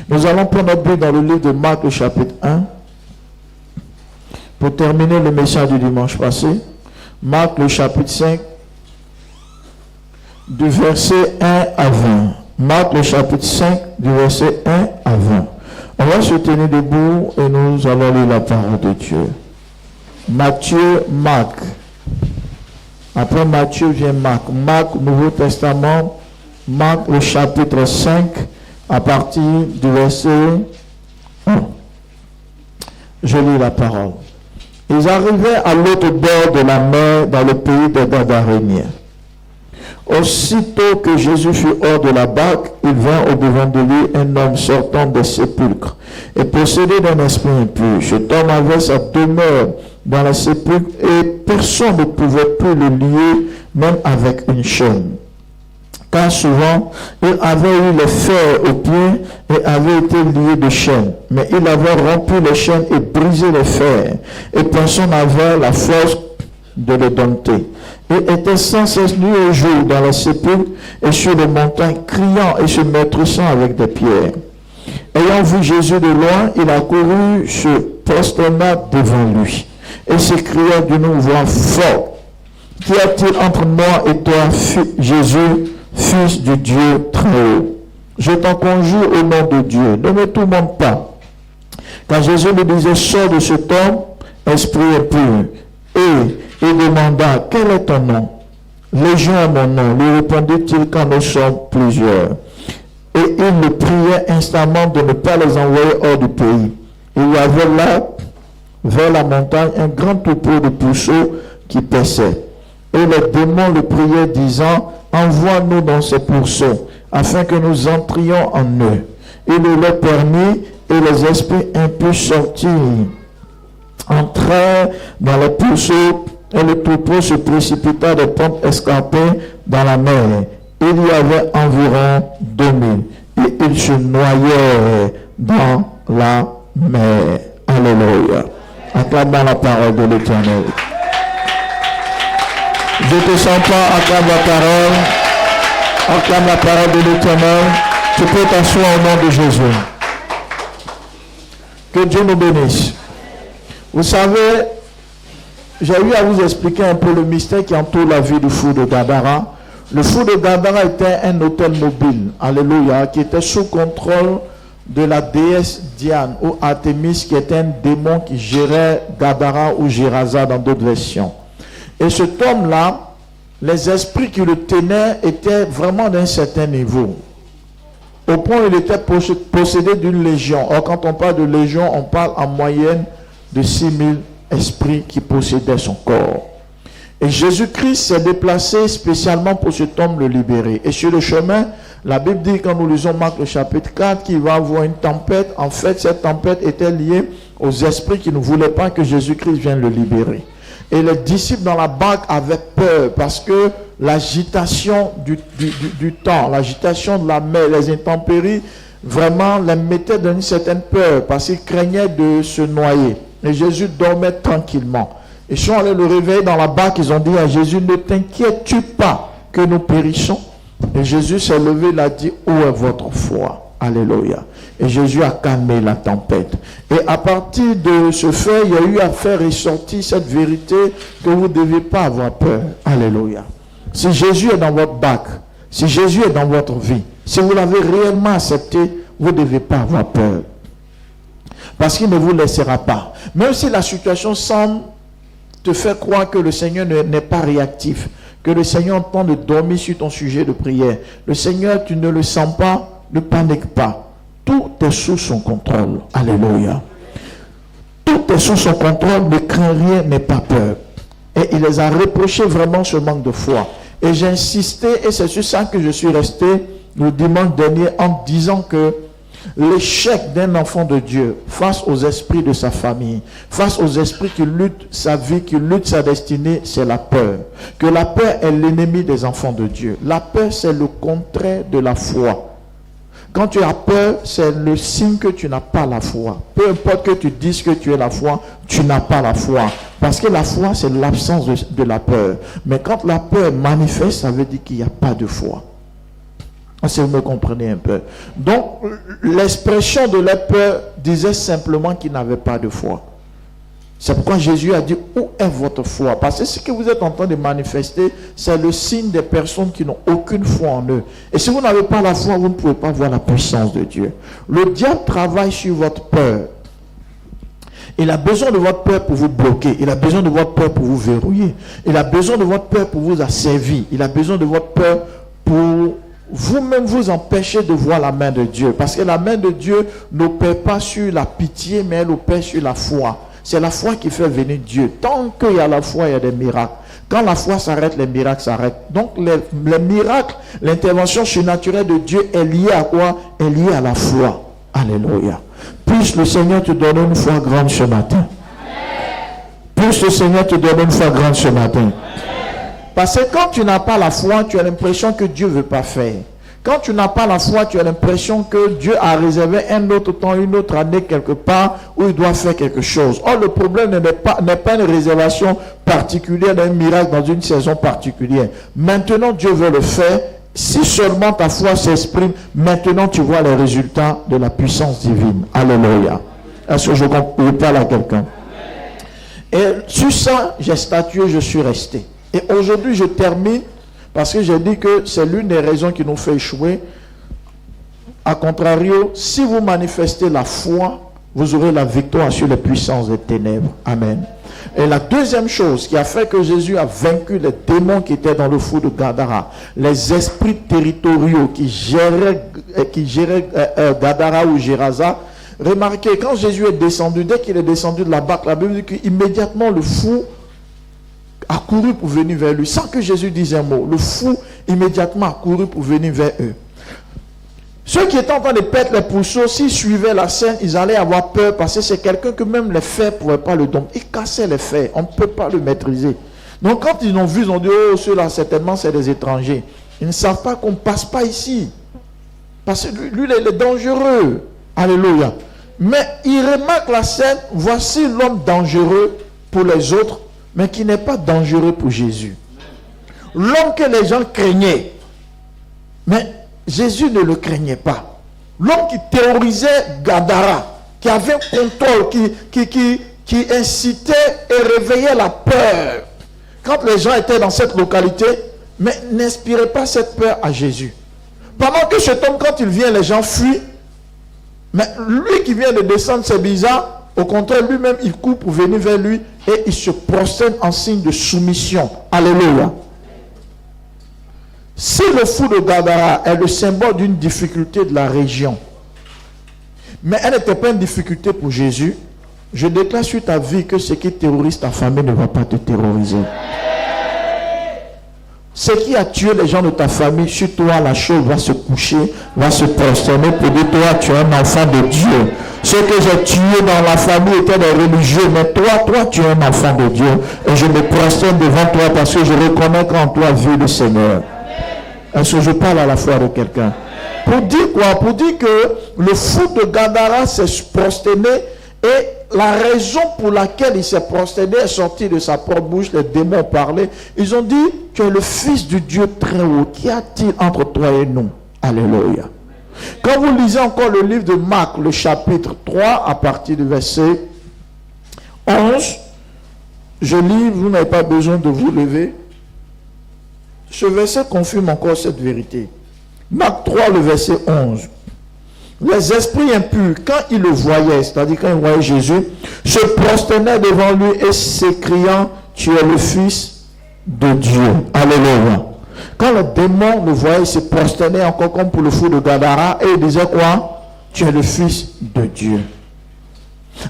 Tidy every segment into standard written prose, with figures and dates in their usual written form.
Nous allons prendre notre Bible dans le livre de Marc, le chapitre 1. Pour terminer le message du dimanche passé. Marc, le chapitre 5, du verset 1 à 20. Marc, le chapitre 5, du verset 1 à 20. On va se tenir debout et nous allons lire la parole de Dieu. Matthieu, Marc. Après Matthieu vient Marc. Marc, Nouveau Testament. Marc, le chapitre 5, à partir du verset 1. Je lis la parole. Ils arrivaient à l'autre bord de la mer, dans le pays des Gadaréniens. Aussitôt que Jésus fut hors de la barque, il vint au-devant de lui un homme sortant des sépulcres et possédé d'un esprit impur. Cet homme avait sa demeure dans la sépulcre et personne ne pouvait plus le lier, même avec une chaîne. Car souvent, il avait eu les fers aux pieds et avait été lié de chaînes. Mais il avait rompu les chaînes et brisé les fers, et personne n'avait la force de les dompter. Il était sans cesse nuit et jour dans la sépulcre et sur les montagnes, criant et se maîtrisant avec des pierres. Ayant vu Jésus de loin, il accourut, se prosterna devant lui et s'écria d'une voix forte: Qu'y a-t-il entre moi et toi, Jésus, Fils du Dieu très haut? Je t'en conjure au nom de Dieu, ne me tourmente pas. Quand Jésus lui disait: Sors de cet homme, esprit impur. Et il demanda: Quel est ton nom? Légion est mon nom, lui répondit-il, quand nous sommes plusieurs. Et il le priait instamment de ne pas les envoyer hors du pays. Il y avait là, vers la montagne, un grand troupeau de pourceaux qui paissaient. Et les démons le priaient, disant: Envoie-nous dans ces pourceaux, afin que nous entrions en eux. Il le leur permit, et les esprits impurs sortirent, entrèrent dans les pourceaux, et le troupeau se précipita des pentes escarpées dans la mer. Il y avait environ 2000, et ils se noyaient dans la mer. Alléluia. Acclamons la parole de l'Éternel. Je te sens pas, acclame la parole. Acclame la parole de l'Éternel. Tu peux t'asseoir au nom de Jésus. Que Dieu nous bénisse. Vous savez, j'ai eu à vous expliquer un peu le mystère qui entoure la vie du fou de Gadara. Le fou de Gadara était un hôtel mobile, alléluia, qui était sous contrôle de la déesse Diane ou Artémis, qui était un démon qui gérait Gadara ou Gerasa dans d'autres versions. Et cet homme-là, les esprits qui le tenaient étaient vraiment d'un certain niveau. Au point où il était possédé d'une légion. Or, quand on parle de légion, on parle en moyenne de 6000 esprits qui possédaient son corps. Et Jésus-Christ s'est déplacé spécialement pour cet homme le libérer. Et sur le chemin, la Bible dit, quand nous lisons Marc le chapitre 4, qu'il va avoir une tempête. En fait, cette tempête était liée aux esprits qui ne voulaient pas que Jésus-Christ vienne le libérer. Et les disciples dans la barque avaient peur parce que l'agitation du temps, l'agitation de la mer, les intempéries, vraiment les mettaient dans une certaine peur parce qu'ils craignaient de se noyer. Et Jésus dormait tranquillement. Ils sont allés le réveiller dans la barque, ils ont dit à Jésus: Ne t'inquiètes-tu pas que nous périssons? Et Jésus s'est levé, il a dit: Où est votre foi? Alléluia. Et Jésus a calmé la tempête. Et à partir de ce fait, il y a eu à faire ressortir cette vérité que vous ne devez pas avoir peur. Alléluia. Si Jésus est dans votre barque, si Jésus est dans votre vie, si vous l'avez réellement accepté, vous ne devez pas avoir peur. Parce qu'il ne vous laissera pas. Même si la situation semble te faire croire que le Seigneur n'est pas réactif, que le Seigneur entend de dormir sur ton sujet de prière. Le Seigneur, tu ne le sens pas, ne panique pas. Tout est sous son contrôle. Alléluia. Tout est sous son contrôle, ne crains rien, n'aie pas peur. Et il les a reprochés vraiment ce manque de foi. Et j'ai insisté, et c'est sur ça que je suis resté le dimanche dernier en disant que l'échec d'un enfant de Dieu face aux esprits de sa famille, face aux esprits qui luttent sa vie, qui luttent sa destinée, c'est la peur. Que la peur est l'ennemi des enfants de Dieu. La peur, c'est le contraire de la foi. Quand tu as peur, c'est le signe que tu n'as pas la foi. Peu importe que tu dises que tu es la foi, tu n'as pas la foi. Parce que la foi, c'est l'absence de la peur. Mais quand la peur manifeste, ça veut dire qu'il n'y a pas de foi. Si vous me comprenez un peu. Donc, l'expression de leur peur disait simplement qu'ils n'avaient pas de foi. C'est pourquoi Jésus a dit, où est votre foi? Parce que ce que vous êtes en train de manifester, c'est le signe des personnes qui n'ont aucune foi en eux. Et si vous n'avez pas la foi, vous ne pouvez pas voir la puissance de Dieu. Le diable travaille sur votre peur. Il a besoin de votre peur pour vous bloquer. Il a besoin de votre peur pour vous verrouiller. Il a besoin de votre peur pour vous asservir. Il a besoin de votre peur pour vous-même vous empêcher de voir la main de Dieu. Parce que la main de Dieu n'opère pas sur la pitié, mais elle opère sur la foi. C'est la foi qui fait venir Dieu. Tant qu'il y a la foi, il y a des miracles. Quand la foi s'arrête, les miracles s'arrêtent. Donc les miracles, l'intervention surnaturelle de Dieu est liée à quoi? Est liée à la foi. Alléluia. Puisse le Seigneur te donner une foi grande ce matin. Puisse le Seigneur te donner une foi grande ce matin. Parce que quand tu n'as pas la foi, tu as l'impression que Dieu ne veut pas faire. Quand tu n'as pas la foi, tu as l'impression que Dieu a réservé un autre temps, une autre année quelque part où il doit faire quelque chose. Or, le problème n'est pas une réservation particulière d'un miracle dans une saison particulière. Maintenant, Dieu veut le faire. Si seulement ta foi s'exprime, maintenant tu vois les résultats de la puissance divine. Alléluia. Est-ce que je parle à quelqu'un? Et sur ça, j'ai statué, je suis resté. Et aujourd'hui, je termine parce que j'ai dit que c'est l'une des raisons qui nous fait échouer. A contrario, si vous manifestez la foi, vous aurez la victoire sur les puissances des ténèbres. Amen. Et la deuxième chose qui a fait que Jésus a vaincu les démons qui étaient dans le fou de Gadara, les esprits territoriaux qui géraient Gadara ou Gérasa. Remarquez, quand Jésus est descendu, dès qu'il est descendu de la barque, la Bible dit qu'immédiatement le fou a couru pour venir vers lui, sans que Jésus dise un mot. Le fou immédiatement a couru pour venir vers eux. Ceux qui étaient en train de perdre les pourceaux, s'ils suivaient la scène, ils allaient avoir peur parce que c'est quelqu'un que même les fers ne pouvaient pas le dompter. Ils cassaient les fers, on ne peut pas le maîtriser. Donc quand ils l'ont vu, ils ont dit, oh, ceux-là, certainement, c'est des étrangers. Ils ne savent pas qu'on ne passe pas ici. Parce que lui, il est dangereux. Alléluia. Mais ils remarquent la scène, voici l'homme dangereux pour les autres, mais qui n'est pas dangereux pour Jésus. L'homme que les gens craignaient, mais Jésus ne le craignait pas. L'homme qui terrorisait Gadara, qui avait un contrôle, qui incitait et réveillait la peur. Quand les gens étaient dans cette localité, mais n'inspirait pas cette peur à Jésus. Pendant que cet homme, quand il vient, les gens fuient. Mais lui qui vient de descendre, c'est bizarre. Au contraire, lui-même, il court pour venir vers lui et il se prosterne en signe de soumission. Alléluia. Si le fou de Gadara est le symbole d'une difficulté de la région, mais elle n'était pas une difficulté pour Jésus, je déclare sur ta vie que ce qui terrorise ta famille ne va pas te terroriser. Ce qui a tué les gens de ta famille, sur toi, la chose va se coucher, va se prosterner pour dire, toi, tu es un enfant de Dieu. Ce que j'ai tué dans la famille étaient des religieux, mais toi, tu es un enfant de Dieu. Et je me prosterne devant toi parce que je reconnais qu'en toi vit le Seigneur. Est-ce que je parle à la fois de quelqu'un? Pour dire quoi? Pour dire que le fou de Gadara s'est prosterné et la raison pour laquelle il s'est prosterné est sortie de sa propre bouche. Les démons ont parlé. Ils ont dit, tu es le Fils du Dieu très haut. Qu'y a-t-il entre toi et nous? Alléluia. Quand vous lisez encore le livre de Marc, le chapitre 3, à partir du verset 11, je lis, vous n'avez pas besoin de vous lever. Ce verset confirme encore cette vérité. Marc 3, le verset 11. Les esprits impurs, quand ils le voyaient, c'est-à-dire quand ils voyaient Jésus, se prosternaient devant lui et s'écriant, tu es le Fils de Dieu. Alléluia. Quand le démon le voyait, il se prosternait encore comme pour le fou de Gadara et il disait quoi? Tu es le Fils de Dieu.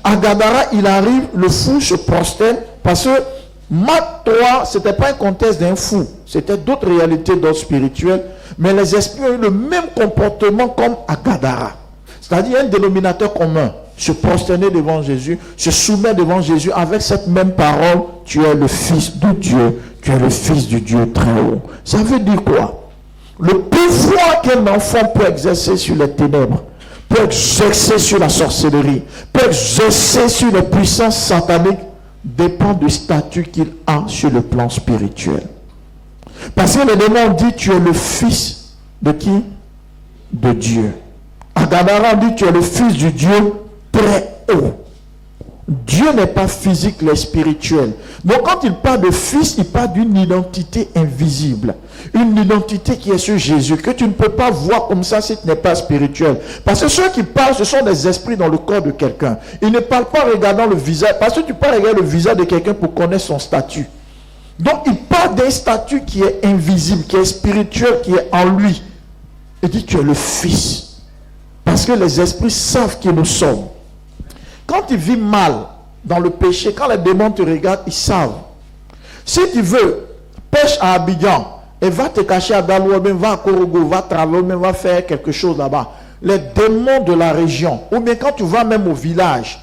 À Gadara, il arrive, le fou se prosterne parce que Marc 3, ce n'était pas un contexte d'un fou, c'était d'autres réalités d'ordre spirituel, mais les esprits ont eu le même comportement comme à Gadara. C'est-à-dire un dénominateur commun, se prosterner devant Jésus, se soumettre devant Jésus avec cette même parole, tu es le Fils de Dieu, tu es le Fils du Dieu très haut. Ça veut dire quoi? Le pouvoir qu'un enfant peut exercer sur les ténèbres, peut exercer sur la sorcellerie, peut exercer sur les puissances sataniques, dépend du statut qu'il a sur le plan spirituel. Parce que les démons ont dit, tu es le Fils de qui? de Dieu. À Gadara, on dit tu es le fils du Dieu très haut. Dieu n'est pas physique, il est spirituel. Donc quand il parle de fils, il parle d'une identité invisible. Une identité qui est sur Jésus, que tu ne peux pas voir comme ça si tu n'es pas spirituel. Parce que ceux qui parlent, ce sont des esprits dans le corps de quelqu'un. Ils ne parlent pas en regardant le visage, parce que tu peux regarder le visage de quelqu'un pour connaître son statut. Donc il parle d'un statut qui est invisible, qui est spirituel, qui est en lui. Il dit tu es le fils. Parce que les esprits savent qui nous sommes. Quand tu vis mal dans le péché, quand les démons te regardent, ils savent. Si tu veux, pêche à Abidjan et va te cacher à Dalou, va à Korogo, va travailler, va faire quelque chose là-bas. Les démons de la région, ou bien quand tu vas même au village,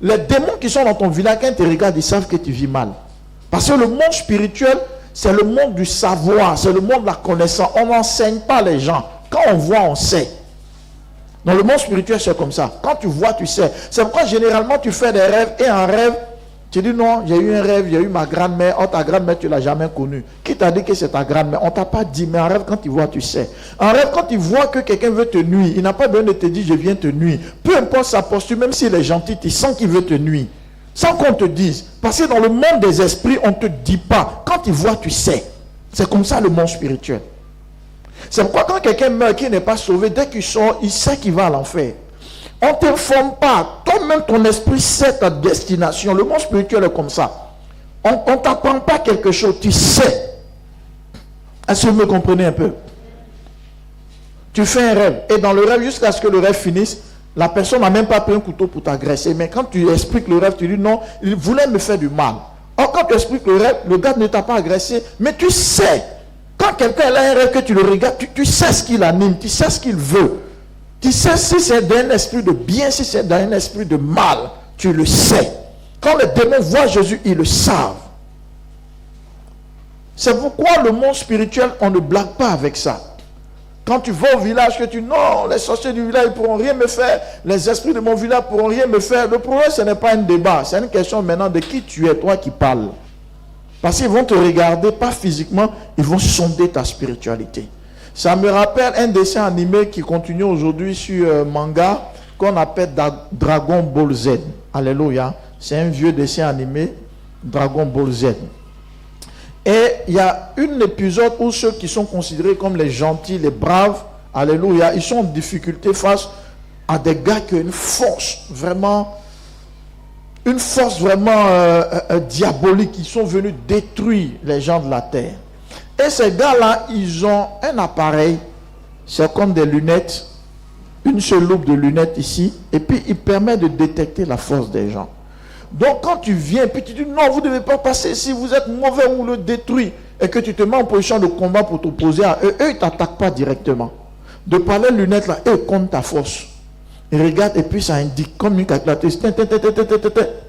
les démons qui sont dans ton village, quand ils te regardent, ils savent que tu vis mal. Parce que le monde spirituel, c'est le monde du savoir, c'est le monde de la connaissance. On n'enseigne pas les gens. Quand on voit, on sait. Dans le monde spirituel, c'est comme ça. Quand tu vois, tu sais. C'est pourquoi généralement tu fais des rêves et en rêve, tu dis non, j'ai eu un rêve, j'ai eu ma grand-mère. Oh, ta grand-mère, tu ne l'as jamais connue. Qui t'a dit que c'est ta grand-mère? On ne t'a pas dit, mais en rêve, quand tu vois, tu sais. En rêve, quand tu vois que quelqu'un veut te nuire, il n'a pas besoin de te dire je viens te nuire. Peu importe sa posture, même s'il est gentil, tu sens qu'il veut te nuire. Sans qu'on te dise. Parce que dans le monde des esprits, on ne te dit pas. Quand tu vois, tu sais. C'est comme ça le monde spirituel. C'est pourquoi quand quelqu'un meurt qui n'est pas sauvé, dès qu'il sort, il sait qu'il va à l'enfer. On ne t'informe pas. Toi-même, ton esprit sait ta destination. Le monde spirituel est comme ça. On ne t'apprend pas quelque chose, tu sais. Est-ce que vous me comprenez un peu? Tu fais un rêve. Et dans le rêve, jusqu'à ce que le rêve finisse, la personne n'a même pas pris un couteau pour t'agresser. Mais quand tu expliques le rêve, tu dis non, il voulait me faire du mal. Or, quand tu expliques le rêve, le gars ne t'a pas agressé. Mais tu sais. Quand quelqu'un a un rêve que tu le regardes, tu sais ce qu'il anime, tu sais ce qu'il veut. Tu sais si c'est d'un esprit de bien, si c'est d'un esprit de mal. Tu le sais. Quand les démons voient Jésus, ils le savent. C'est pourquoi le monde spirituel, on ne blague pas avec ça. Quand tu vas au village, que tu dis non, les sorciers du village ne pourront rien me faire, les esprits de mon village ne pourront rien me faire. Le problème, ce n'est pas un débat, c'est une question maintenant de qui tu es, toi qui parles. Parce qu'ils vont te regarder, pas physiquement, ils vont sonder ta spiritualité. Ça me rappelle un dessin animé qui continue aujourd'hui sur manga, qu'on appelle Dragon Ball Z. Alléluia. C'est un vieux dessin animé, Dragon Ball Z. Et il y a un épisode où ceux qui sont considérés comme les gentils, les braves, alléluia, ils sont en difficulté face à des gars qui ont une force vraiment diabolique. Ils sont venus détruire les gens de la terre. Et ces gars-là, ils ont un appareil, c'est comme des lunettes, une seule loupe de lunettes ici, et puis il permet de détecter la force des gens. Donc quand tu viens, puis tu dis non, vous ne devez pas passer ici, vous êtes mauvais, vous le détruisez, et que tu te mets en position de combat pour t'opposer à eux, eux ils ne t'attaquent pas directement. De par les lunettes là, eux comptent ta force. Ils regardent et puis ça indique comme une calculatrice, puis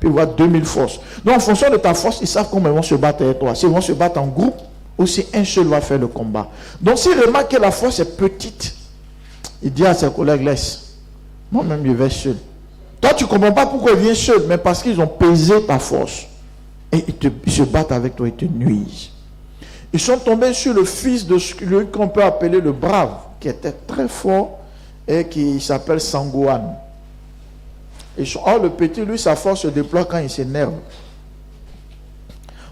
ils voient 2000 forces. Donc en fonction de ta force, ils savent comment ils vont se battre avec toi. S'ils vont se battre en groupe, ou si un seul va faire le combat. Donc s'ils remarquent que la force est petite, il dit à ses collègues, laisse, moi-même je vais seul. Toi tu ne comprends pas pourquoi il vient seul, mais parce qu'ils ont pesé ta force. Et ils se battent avec toi, ils te nuisent. Ils sont tombés sur le fils de celui qu'on peut appeler le brave, qui était très fort et qui s'appelle Sangohan. Or le petit, lui, sa force se déploie quand il s'énerve.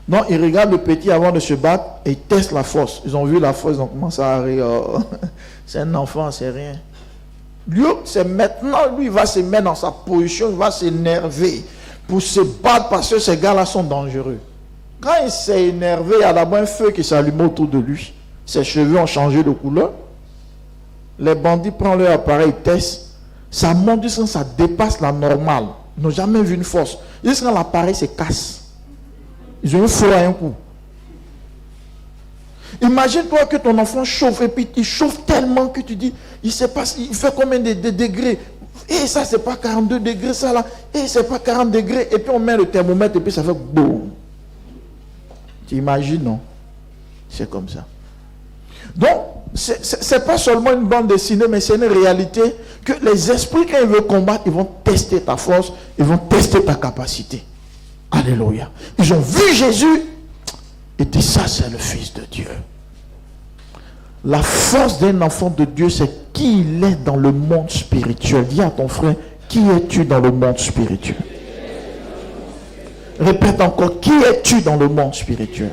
Donc il regarde le petit avant de se battre et il teste la force. Ils ont vu la force, ils ont commencé à rire. C'est un enfant, c'est rien. Lui, c'est maintenant, lui, il va se mettre dans sa position, il va s'énerver pour se battre parce que ces gars-là sont dangereux. Quand il s'est énervé, il y a d'abord un feu qui s'allume autour de lui. Ses cheveux ont changé de couleur. Les bandits prennent leur appareil, testent. Ça monte jusqu'à ça dépasse la normale. Ils n'ont jamais vu une force. Jusqu'à l'appareil se casse. Ils ont eu feu à un coup. Imagine-toi que ton enfant chauffe et puis il chauffe tellement que tu dis, il fait combien de degrés? Et ça, c'est pas 42 degrés, ça là. Et c'est pas 40 degrés. Et puis on met le thermomètre et puis ça fait boum. Tu imagines, non? C'est comme ça. Donc, c'est pas seulement une bande dessinée, mais c'est une réalité que les esprits, quand ils veulent combattre, ils vont tester ta force, ils vont tester ta capacité. Alléluia. Ils ont vu Jésus et dit ça, c'est le Fils de Dieu. La force d'un enfant de Dieu, c'est qui il est dans le monde spirituel. Dis à ton frère, qui es-tu dans le monde spirituel? Répète encore, qui es-tu dans le monde spirituel?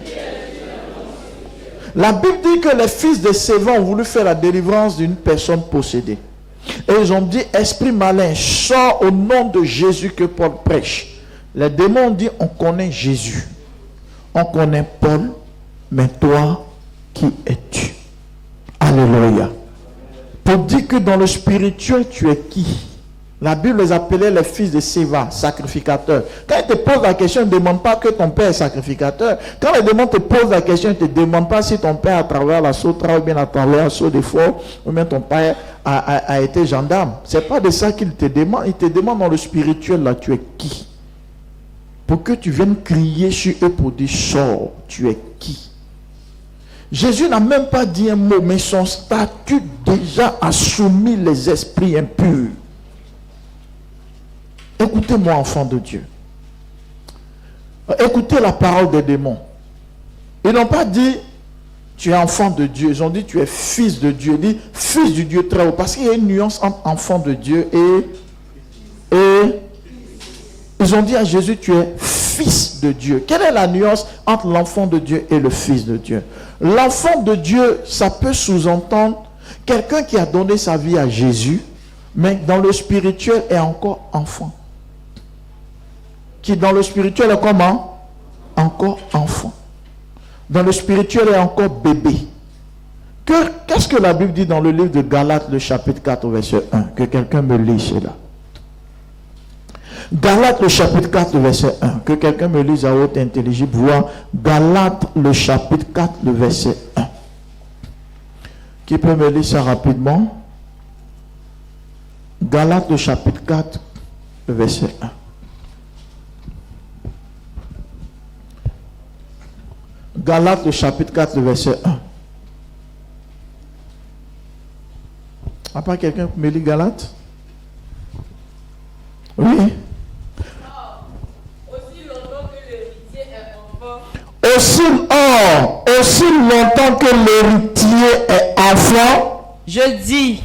La Bible dit que les fils de Séva ont voulu faire la délivrance d'une personne possédée. Et ils ont dit, esprit malin, sors au nom de Jésus que Paul prêche. Les démons ont dit, on connaît Jésus. On connaît Paul, mais toi, qui es-tu? Alléluia. Pour dire que dans le spirituel, tu es qui? La Bible les appelait les fils de Séva, sacrificateurs. Quand ils te posent la question, ne demande pas que ton père est sacrificateur. Quand les démons te posent la question, ils ne te demandent pas si ton père a travers la sautra ou bien à travers la saut des forts, ou bien ton père a été gendarme. Ce n'est pas de ça qu'ils te demandent. Ils te demandent dans le spirituel, là, tu es qui? Pour que tu viennes crier sur eux pour dire, sors, tu es qui? Jésus n'a même pas dit un mot, mais son statut déjà a soumis les esprits impurs. Écoutez-moi, enfant de Dieu. Écoutez la parole des démons. Ils n'ont pas dit, tu es enfant de Dieu. Ils ont dit, tu es fils de Dieu. Ils disent, fils du Dieu très haut. Parce qu'il y a une nuance entre enfant de Dieu et ils ont dit à Jésus, tu es fils de Dieu. Quelle est la nuance entre l'enfant de Dieu et le fils de Dieu? L'enfant de Dieu, ça peut sous-entendre quelqu'un qui a donné sa vie à Jésus, mais dans le spirituel est encore enfant. Qui dans le spirituel est comment? Encore enfant. Dans le spirituel est encore bébé. Qu'est-ce que la Bible dit dans le livre de Galates, le chapitre 4, verset 1? Que quelqu'un me lise cela. Galates, le chapitre 4, verset 1. Que quelqu'un me lise à haute intelligible voix. Galates, le chapitre 4, le verset 1. Qui peut me lire ça rapidement? Galates, le chapitre 4, le verset 1. Galates, le chapitre 4, le verset 1. À part quelqu'un qui me lit Galates? Oui. Aussi longtemps que l'héritier est enfant, je dis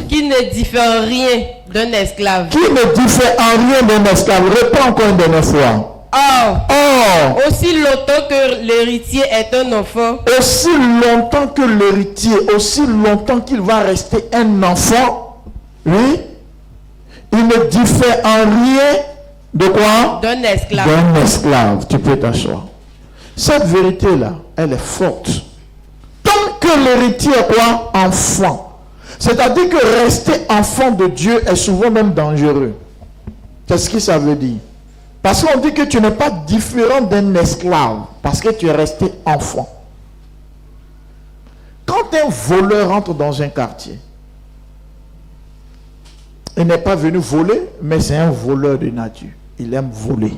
qu'il ne diffère rien d'un esclave. Qui ne diffère en rien d'un esclave. Réponds encore une dernière fois. Or, aussi longtemps que l'héritier est un enfant, aussi longtemps que l'héritier, aussi longtemps qu'il va rester un enfant, oui, il ne diffère en rien de quoi? D'un esclave. D'un esclave. Tu peux t'asseoir. Cette vérité-là, elle est forte. Tant que l'héritier est quoi? Enfant. C'est-à-dire que rester enfant de Dieu est souvent même dangereux. C'est ce que ça veut dire. Parce qu'on dit que tu n'es pas différent d'un esclave. Parce que tu es resté enfant. Quand un voleur entre dans un quartier, il n'est pas venu voler, mais c'est un voleur de nature. Il aime voler.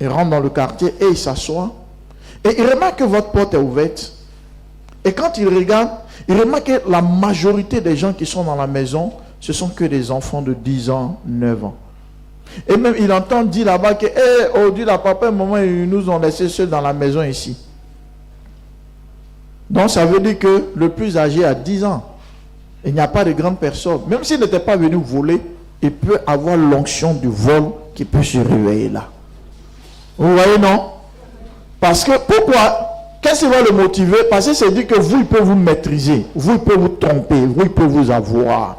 Il rentre dans le quartier et il s'assoit. Et il remarque que votre porte est ouverte. Et quand il regarde, il remarque que la majorité des gens qui sont dans la maison, ce sont que des enfants de 10 ans, 9 ans. Et même il entend dire là-bas que, oh Dieu, la papa, un moment, ils nous ont laissés seuls dans la maison ici. Donc ça veut dire que le plus âgé a 10 ans. Il n'y a pas de grande personne. Même s'il n'était pas venu voler, il peut avoir l'onction du vol qui peut se réveiller là. Vous voyez, non? Parce que, pourquoi? Qu'est-ce qui va le motiver? Parce que c'est dit que vous, il peut vous maîtriser. Vous, il peut vous tromper. Vous, il peut vous avoir.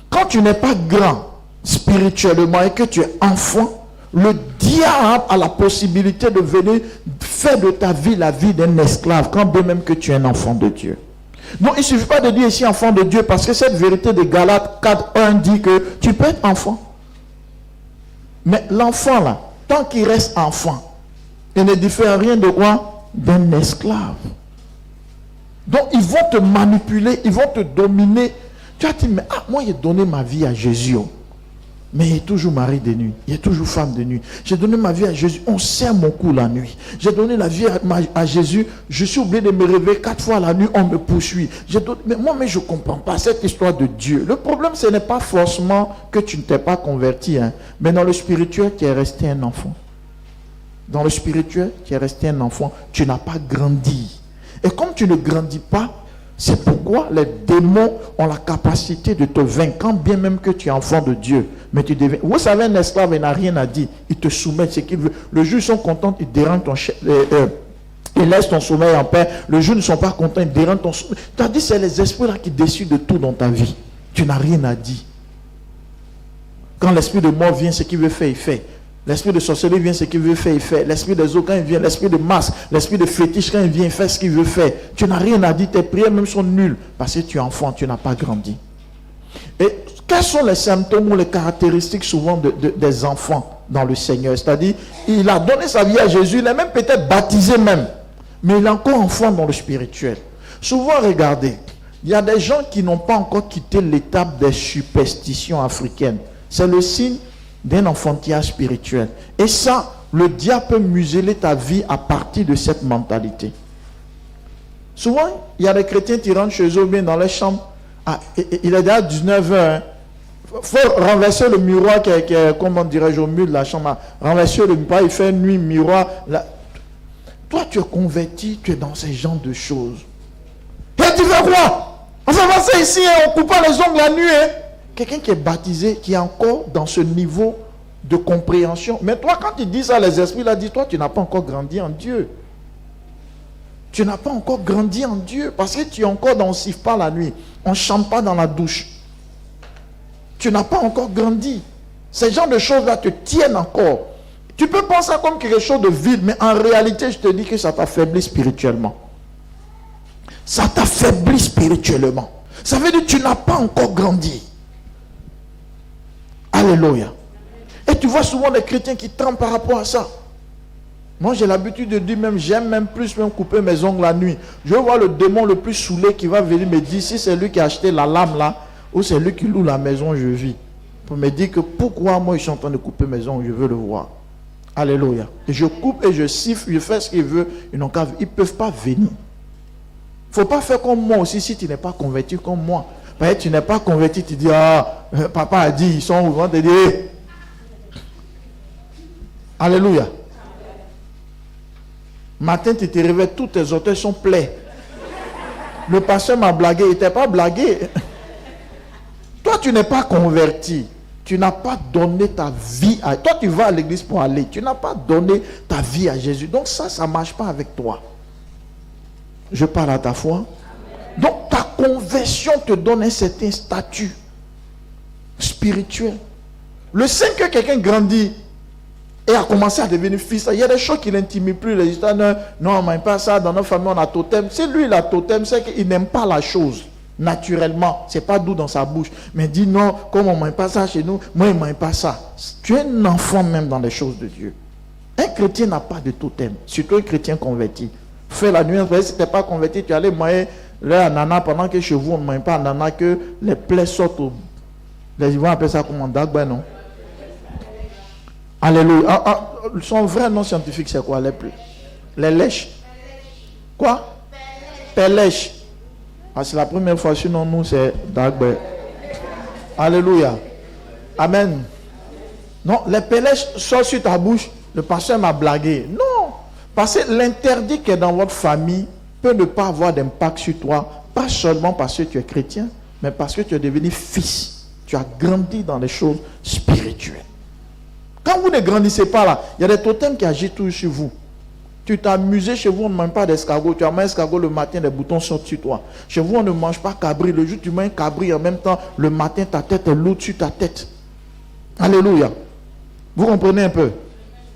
Quand tu n'es pas grand spirituellement et que tu es enfant, le diable a la possibilité de venir faire de ta vie la vie d'un esclave, quand bien même que tu es un enfant de Dieu. Donc il ne suffit pas de dire ici enfant de Dieu, parce que cette vérité de Galates 4:1 dit que tu peux être enfant. Mais l'enfant là, tant qu'il reste enfant, il ne diffère rien de quoi? D'un esclave. Donc ils vont te manipuler, ils vont te dominer. Tu as dit, mais moi j'ai donné ma vie à Jésus. Mais il est toujours mari de nuit, il est toujours femme de nuit. J'ai donné ma vie à Jésus, on serre mon cou la nuit. J'ai donné la vie à Jésus, je suis obligé de me réveiller 4 fois la nuit, on me poursuit. Mais moi, je ne comprends pas cette histoire de Dieu. Le problème, ce n'est pas forcément que tu ne t'es pas converti, hein, mais dans le spirituel, tu es resté un enfant. Dans le spirituel, tu es resté un enfant, tu n'as pas grandi. Et comme tu ne grandis pas, c'est pourquoi les démons ont la capacité de te vaincre, quand bien même que tu es enfant de Dieu. Mais tu deviens... Vous savez, un esclave, il n'a rien à dire. Il te soumet ce qu'il veut. Le juge sont contents, ils dérangent ton chef. Ils laissent ton sommeil en paix. Le juge ne sont pas contents, ils dérangent ton sommeil. Tu as dit, c'est les esprits là qui décident de tout dans ta vie. Tu n'as rien à dire. Quand l'esprit de mort vient, ce qu'il veut faire, il fait. L'esprit de sorcellerie vient, ce qu'il veut faire, il fait. L'esprit des eaux, quand il vient, l'esprit de masse, l'esprit de fétiche, quand il vient, il fait ce qu'il veut faire. Tu n'as rien à dire, tes prières même sont nulles, parce que tu es enfant, tu n'as pas grandi. Et quels sont les symptômes ou les caractéristiques souvent des enfants dans le Seigneur? C'est-à-dire, il a donné sa vie à Jésus, il est même peut-être baptisé même, mais il est encore enfant dans le spirituel. Souvent, regardez, il y a des gens qui n'ont pas encore quitté l'étape des superstitions africaines. C'est le signe d'un enfantillage spirituel. Et ça, le diable peut museler ta vie à partir de cette mentalité. Souvent, il y a des chrétiens qui rentrent chez eux bien dans les chambres. Ah, il est déjà 19h. Il faut renverser le miroir qui est, comment dirais-je, au mur de la chambre. Renverser le miroir, il fait nuit, miroir. Là. Toi, tu es converti, tu es dans ces genres de choses. Et tu fais quoi? On va passer ici, hein, on ne coupe pas les ongles la nuit. Hein. Quelqu'un qui est baptisé, qui est encore dans ce niveau de compréhension. Mais toi, quand tu dis ça, les esprits là disent, toi, tu n'as pas encore grandi en Dieu. Tu n'as pas encore grandi en Dieu. Parce que tu es encore dans, on ne siffle pas la nuit. On ne chante pas dans la douche. Tu n'as pas encore grandi. Ces genres de choses-là te tiennent encore. Tu peux penser comme quelque chose de vide, mais en réalité, je te dis que ça t'affaiblit spirituellement. Ça t'affaiblit spirituellement. Ça veut dire que tu n'as pas encore grandi. Alléluia. Et tu vois souvent des chrétiens qui tremblent par rapport à ça. Moi, j'ai l'habitude de dire même, j'aime même plus même couper mes ongles la nuit. Je vois le démon le plus saoulé qui va venir me dire si c'est lui qui a acheté la lame là, ou c'est lui qui loue la maison où je vis. Pour me dire que pourquoi moi je suis en train de couper mes ongles, je veux le voir. Alléluia. Et je coupe et je siffle, je fais ce qu'il veut. Ils n'ont qu'à, ils ne peuvent pas venir. Il ne faut pas faire comme moi aussi si tu n'es pas converti comme moi. Parce que tu n'es pas converti, tu dis, ah, papa a dit, ils sont où, on te dit, hey. Alléluia. Matin, tu te réveilles, tous tes orteils sont plaies. Le pasteur m'a blagué, il n'était pas blagué. Toi, tu n'es pas converti. Tu n'as pas donné ta vie à... Toi, tu vas à l'église pour aller. Tu n'as pas donné ta vie à Jésus. Donc ça, ça ne marche pas avec toi. Je parle à ta foi. Donc ta conversion te donne un certain statut spirituel. Le sein que quelqu'un grandit et a commencé à devenir fils, il y a des choses qui n'intiment plus. Les histoires, non, on n'aime pas ça, dans notre famille on a totem. Si lui il a totem, c'est qu'il n'aime pas la chose. Naturellement, c'est pas doux dans sa bouche. Mais dit non, comme on ne mange pas ça chez nous, moi je ne mange pas ça. Tu es un enfant même dans les choses de Dieu. Un chrétien n'a pas de totem, surtout un chrétien converti. Fais la nuit, si tu n'es pas converti, tu allais manger l'ananas pendant que chez vous on ne mange pas ananas, que les plaies sortent au... Les Ivoiriens appellent ça comment? Dagba, non? Alléluia. Son vrai nom scientifique c'est quoi? Les lèches. Quoi? Pélèches. Ah, c'est la première fois, sinon nous c'est Dagba. Alléluia. Amen. Non, les pélèches sortent sur ta bouche. Le pasteur m'a blagué. Non. Parce que l'interdit qui est dans votre famille peut ne pas avoir d'impact sur toi. Pas seulement parce que tu es chrétien, mais parce que tu es devenu fils. Tu as grandi dans les choses spirituelles. Quand vous ne grandissez pas là, il y a des totems qui agissent toujours sur vous. Tu t'es amusé, chez vous on ne mange pas d'escargot. Tu as mangé escargot le matin, les boutons sortent sur toi. Chez vous on ne mange pas cabri. Le jour tu manges cabri, en même temps, le matin ta tête est lourde sur ta tête. Alléluia. Vous comprenez un peu?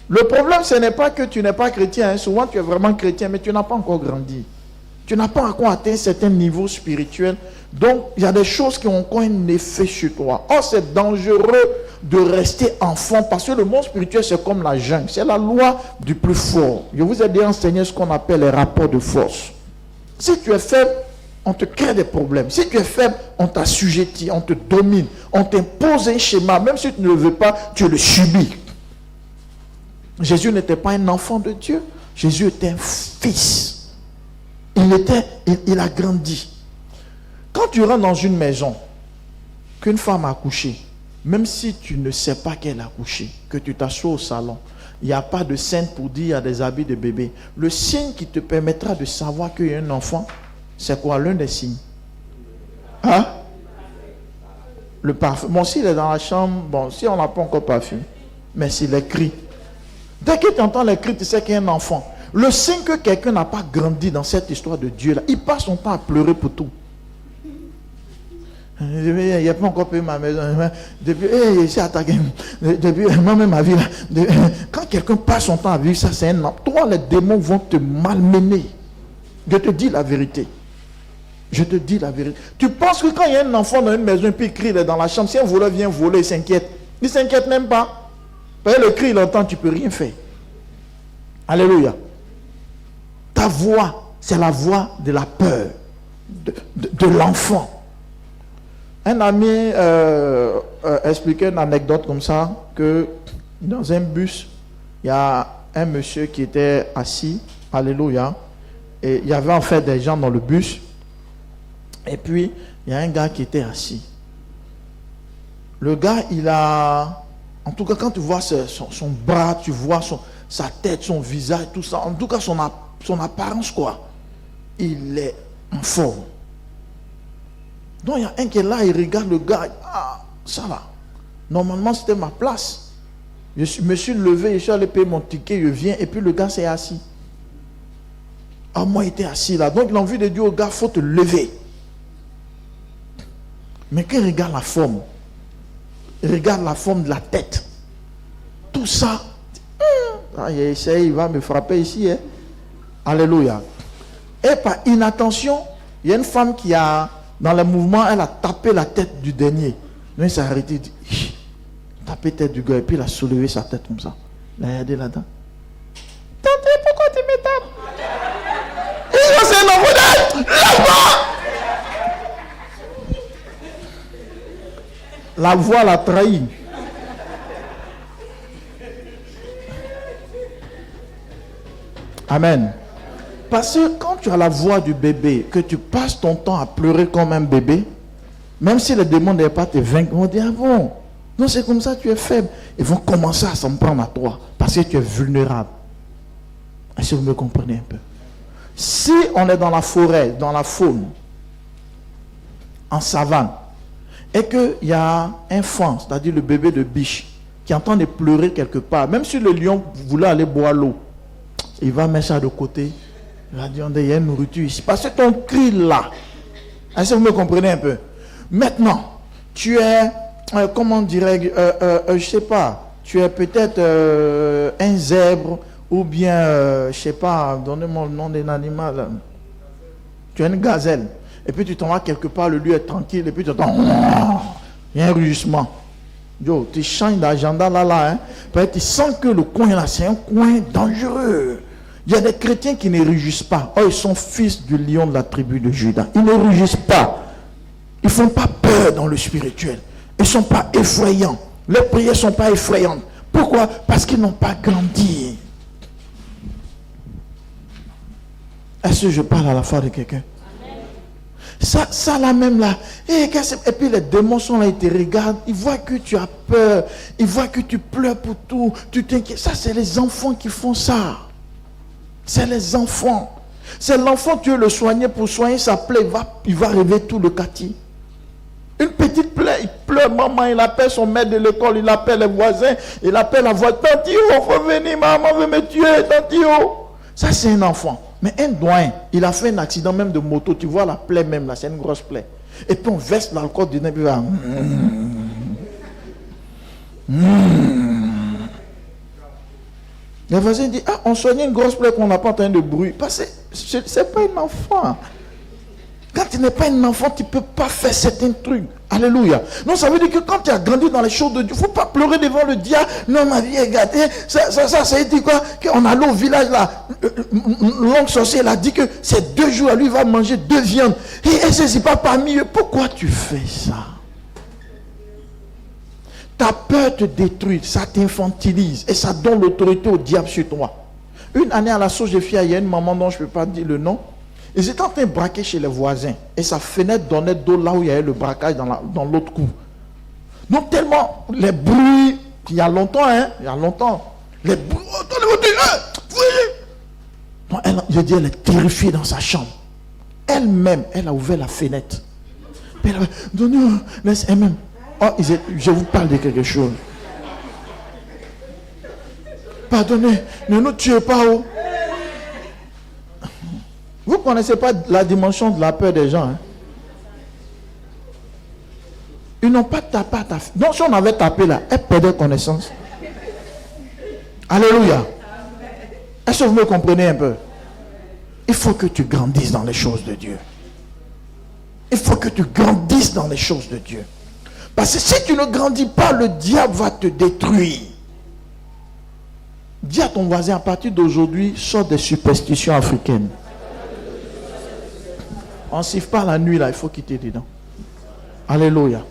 Le problème ce n'est pas que tu n'es pas chrétien. Hein. Souvent tu es vraiment chrétien, mais tu n'as pas encore grandi. Tu n'as pas encore atteint un certain niveau spirituel. Donc, il y a des choses qui ont encore un effet sur toi. Or, c'est dangereux de rester enfant parce que le monde spirituel, c'est comme la jungle. C'est la loi du plus fort. Je vous ai déjà enseigné ce qu'on appelle les rapports de force. Si tu es faible, on te crée des problèmes. Si tu es faible, on t'assujettit, on te domine. On t'impose un schéma. Même si tu ne le veux pas, tu le subis. Jésus n'était pas un enfant de Dieu. Jésus était un fils. Il a grandi. Quand tu rentres dans une maison, qu'une femme a accouché, même si tu ne sais pas qu'elle a accouché, que tu t'assois au salon, il n'y a pas de scène pour dire il y a des habits de bébé. Le signe qui te permettra de savoir qu'il y a un enfant, c'est quoi l'un des signes? Hein? Le parfum. Bon, s'il est dans la chambre, bon, si on n'a pas encore parfum, mais c'est les cris. Dès que tu entends les cris, tu sais qu'il y a un enfant. Le signe que quelqu'un n'a pas grandi dans cette histoire de Dieu-là, il passe son temps à pleurer pour tout. Il n'y a pas encore payé ma maison. Depuis, j'ai attaqué. Depuis, moi-même, ma vie, là, quand quelqu'un passe son temps à vivre ça, c'est un an. Toi, les démons vont te malmener. Je te dis la vérité. Je te dis la vérité. Tu penses que quand il y a un enfant dans une maison, puis il crie, il est dans la chambre, si un voleur vient voler, il s'inquiète. Il ne s'inquiète même pas. Parce que le cri, il entend, tu ne peux rien faire. Alléluia. Ta voix, c'est la voix de la peur, de l'enfant. Un ami expliquait une anecdote comme ça, que dans un bus, il y a un monsieur qui était assis, alléluia, et il y avait en fait des gens dans le bus, et puis il y a un gars qui était assis. Le gars, il a, en tout cas quand tu vois son bras, tu vois sa tête, son visage, tout ça, en tout cas son apparence quoi, il est en forme. Donc il y a un qui est là, il regarde le gars, ah, ça va. Normalement c'était ma place. Je me suis levé, je suis allé payer mon ticket, je viens, et puis le gars s'est assis. Ah, moi il était assis là. Donc l'envie de dire au gars, il faut te lever. Mais quand il regarde la forme, il regarde la forme de la tête, tout ça, il va me frapper ici. Hein. Alléluia. Et par inattention, il y a une femme qui a, dans le mouvement, elle a tapé la tête du dernier. Donc il s'est arrêté, il dit, tapé la tête du gars, et puis il a soulevé sa tête comme ça. Il a regardé là-dedans. Tante, pourquoi tu me tapes? Il dit, c'est un enfant, lève-moi! La voix l'a trahi. Amen. Parce que quand tu as la voix du bébé, que tu passes ton temps à pleurer comme un bébé, même si les démons ne pas te vaincre, ils vont dire, ah bon, non c'est comme ça, tu es faible. Ils vont commencer à s'en prendre à toi, parce que tu es vulnérable. Est-ce que vous me comprenez un peu? Si on est dans la forêt, dans la faune, en savane, et qu'il y a un fan, c'est-à-dire le bébé de biche, qui entend de pleurer quelque part, même si le lion voulait aller boire l'eau, il va mettre ça de côté. Il va dire, il y a une nourriture ici. Parce que ton cri là, est-ce que vous me comprenez un peu? Maintenant, tu es, comment dirais-je, je ne sais pas, tu es peut-être un zèbre, ou bien, je ne sais pas, donnez-moi le nom d'un animal. Tu es une gazelle. Et puis tu t'en vas quelque part, le lieu est tranquille, et puis tu entends, il y a un rugissement. Yo, tu changes d'agenda là, hein. Parce que tu sens que le coin là, c'est un coin dangereux. Il y a des chrétiens qui ne rugissent pas. Oh, ils sont fils du lion de la tribu de Juda. Ils ne rugissent pas. Ils ne font pas peur dans le spirituel. Ils ne sont pas effrayants. Les prières ne sont pas effrayantes. Pourquoi? Parce qu'ils n'ont pas grandi. Est-ce que je parle à la fois de quelqu'un? Ça là même là. Et puis les démons sont là, ils te regardent. Ils voient que tu as peur. Ils voient que tu pleures pour tout. Tu t'inquiètes. Ça, c'est les enfants qui font ça. C'est les enfants. C'est l'enfant, tu veux le soigner pour soigner sa plaie. Il va rêver tout le quartier. Une petite plaie, il pleure, maman, il appelle son maître de l'école, il appelle les voisins, il appelle la voix, Tantio, il faut venir, maman veut me tuer, Tantio. Ça, c'est un enfant. Mais un doyen, il a fait un accident même de moto, tu vois la plaie même là, c'est une grosse plaie. Et puis on verse l'alcool dedans, puis il va... Les voisins disent, ah, on soigne une grosse plaie qu'on n'a pas entendu de bruit. Parce que c'est pas un enfant. Quand tu n'es pas un enfant, tu ne peux pas faire certains trucs. Alléluia. Non, ça veut dire que quand tu as grandi dans les choses de Dieu, il ne faut pas pleurer devant le diable. Non, ma vie est gâtée. Ça dit quoi? Qu'on allait au village là. L'oncle sorcier, il a dit que ces 2 jours, lui, il va manger 2 viandes. Et elle ne saisit pas parmi eux. Pourquoi tu fais ça? Ta peur te détruit, ça t'infantilise et ça donne l'autorité au diable sur toi. Une année à la source de Fia, il y a une maman dont je ne peux pas dire le nom. Ils étaient en train de braquer chez les voisins et sa fenêtre donnait d'eau là où il y avait le braquage dans l'autre cour. Donc tellement les bruits, il y a longtemps, Les bourreaux, dans les voitures, non, je dis, elle est terrifiée dans sa chambre. Elle-même, elle a ouvert la fenêtre. Puis elle a dit, donnez-moi, laisse elle-même. Oh, je vous parle de quelque chose. Pardonnez, ne nous tuez pas. Oh. Vous ne connaissez pas la dimension de la peur des gens. Hein? Ils n'ont pas tapé à ta fille. Donc si on avait tapé là, elle perdait connaissance. Alléluia. Est-ce que vous me comprenez un peu? Il faut que tu grandisses dans les choses de Dieu. Il faut que tu grandisses dans les choses de Dieu. Parce que si tu ne grandis pas, le diable va te détruire. Dis à ton voisin, à partir d'aujourd'hui, sors des superstitions africaines. On ne siffle pas la nuit là, il faut quitter dedans. Alléluia.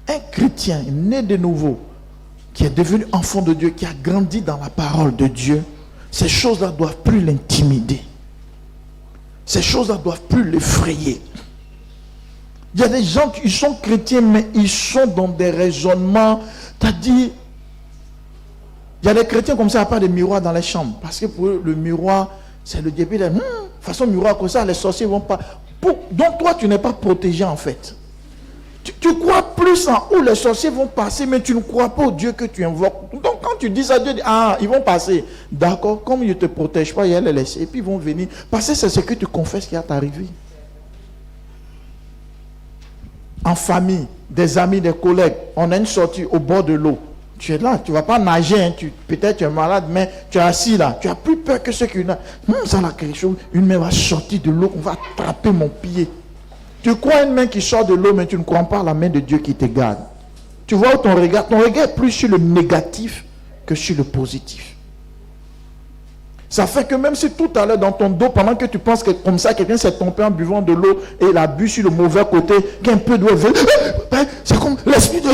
Un chrétien né de nouveau, qui est devenu enfant de Dieu, qui a grandi dans la parole de Dieu, ces choses-là ne doivent plus l'intimider. Ces choses-là ne doivent plus l'effrayer. Il y a des gens qui sont chrétiens, mais ils sont dans des raisonnements. C'est-à-dire, il y a des chrétiens comme ça, il n'y a pas de miroir dans les chambres. Parce que pour eux, le miroir, c'est le début. De façon miroir comme ça, les sorciers ne vont pas. Donc toi, tu n'es pas protégé en fait. Tu crois plus en où les sorciers vont passer, mais tu ne crois pas au Dieu que tu invoques. Donc quand tu dis à Dieu, ah, ils vont passer. D'accord, comme ils ne te protègent pas, ils les laissent. Et puis ils vont venir. Parce que c'est ce que tu confesses qui est arrivé. En famille, des amis, des collègues, on a une sortie au bord de l'eau. Tu es là, tu ne vas pas nager, hein, peut-être tu es malade, mais tu es assis là. Tu as plus peur que ceux qui ont. Ça là quelque chose, une main va sortir de l'eau, on va attraper mon pied. Tu crois à une main qui sort de l'eau, mais tu ne crois pas à la main de Dieu qui te garde. Tu vois où ton regard est plus sur le négatif que sur le positif. Ça fait que même si tout à l'heure dans ton dos, pendant que tu penses que comme ça, quelqu'un s'est trompé en buvant de l'eau et il a bu sur le mauvais côté, qu'un peu d'eau venir, c'est comme l'esprit de...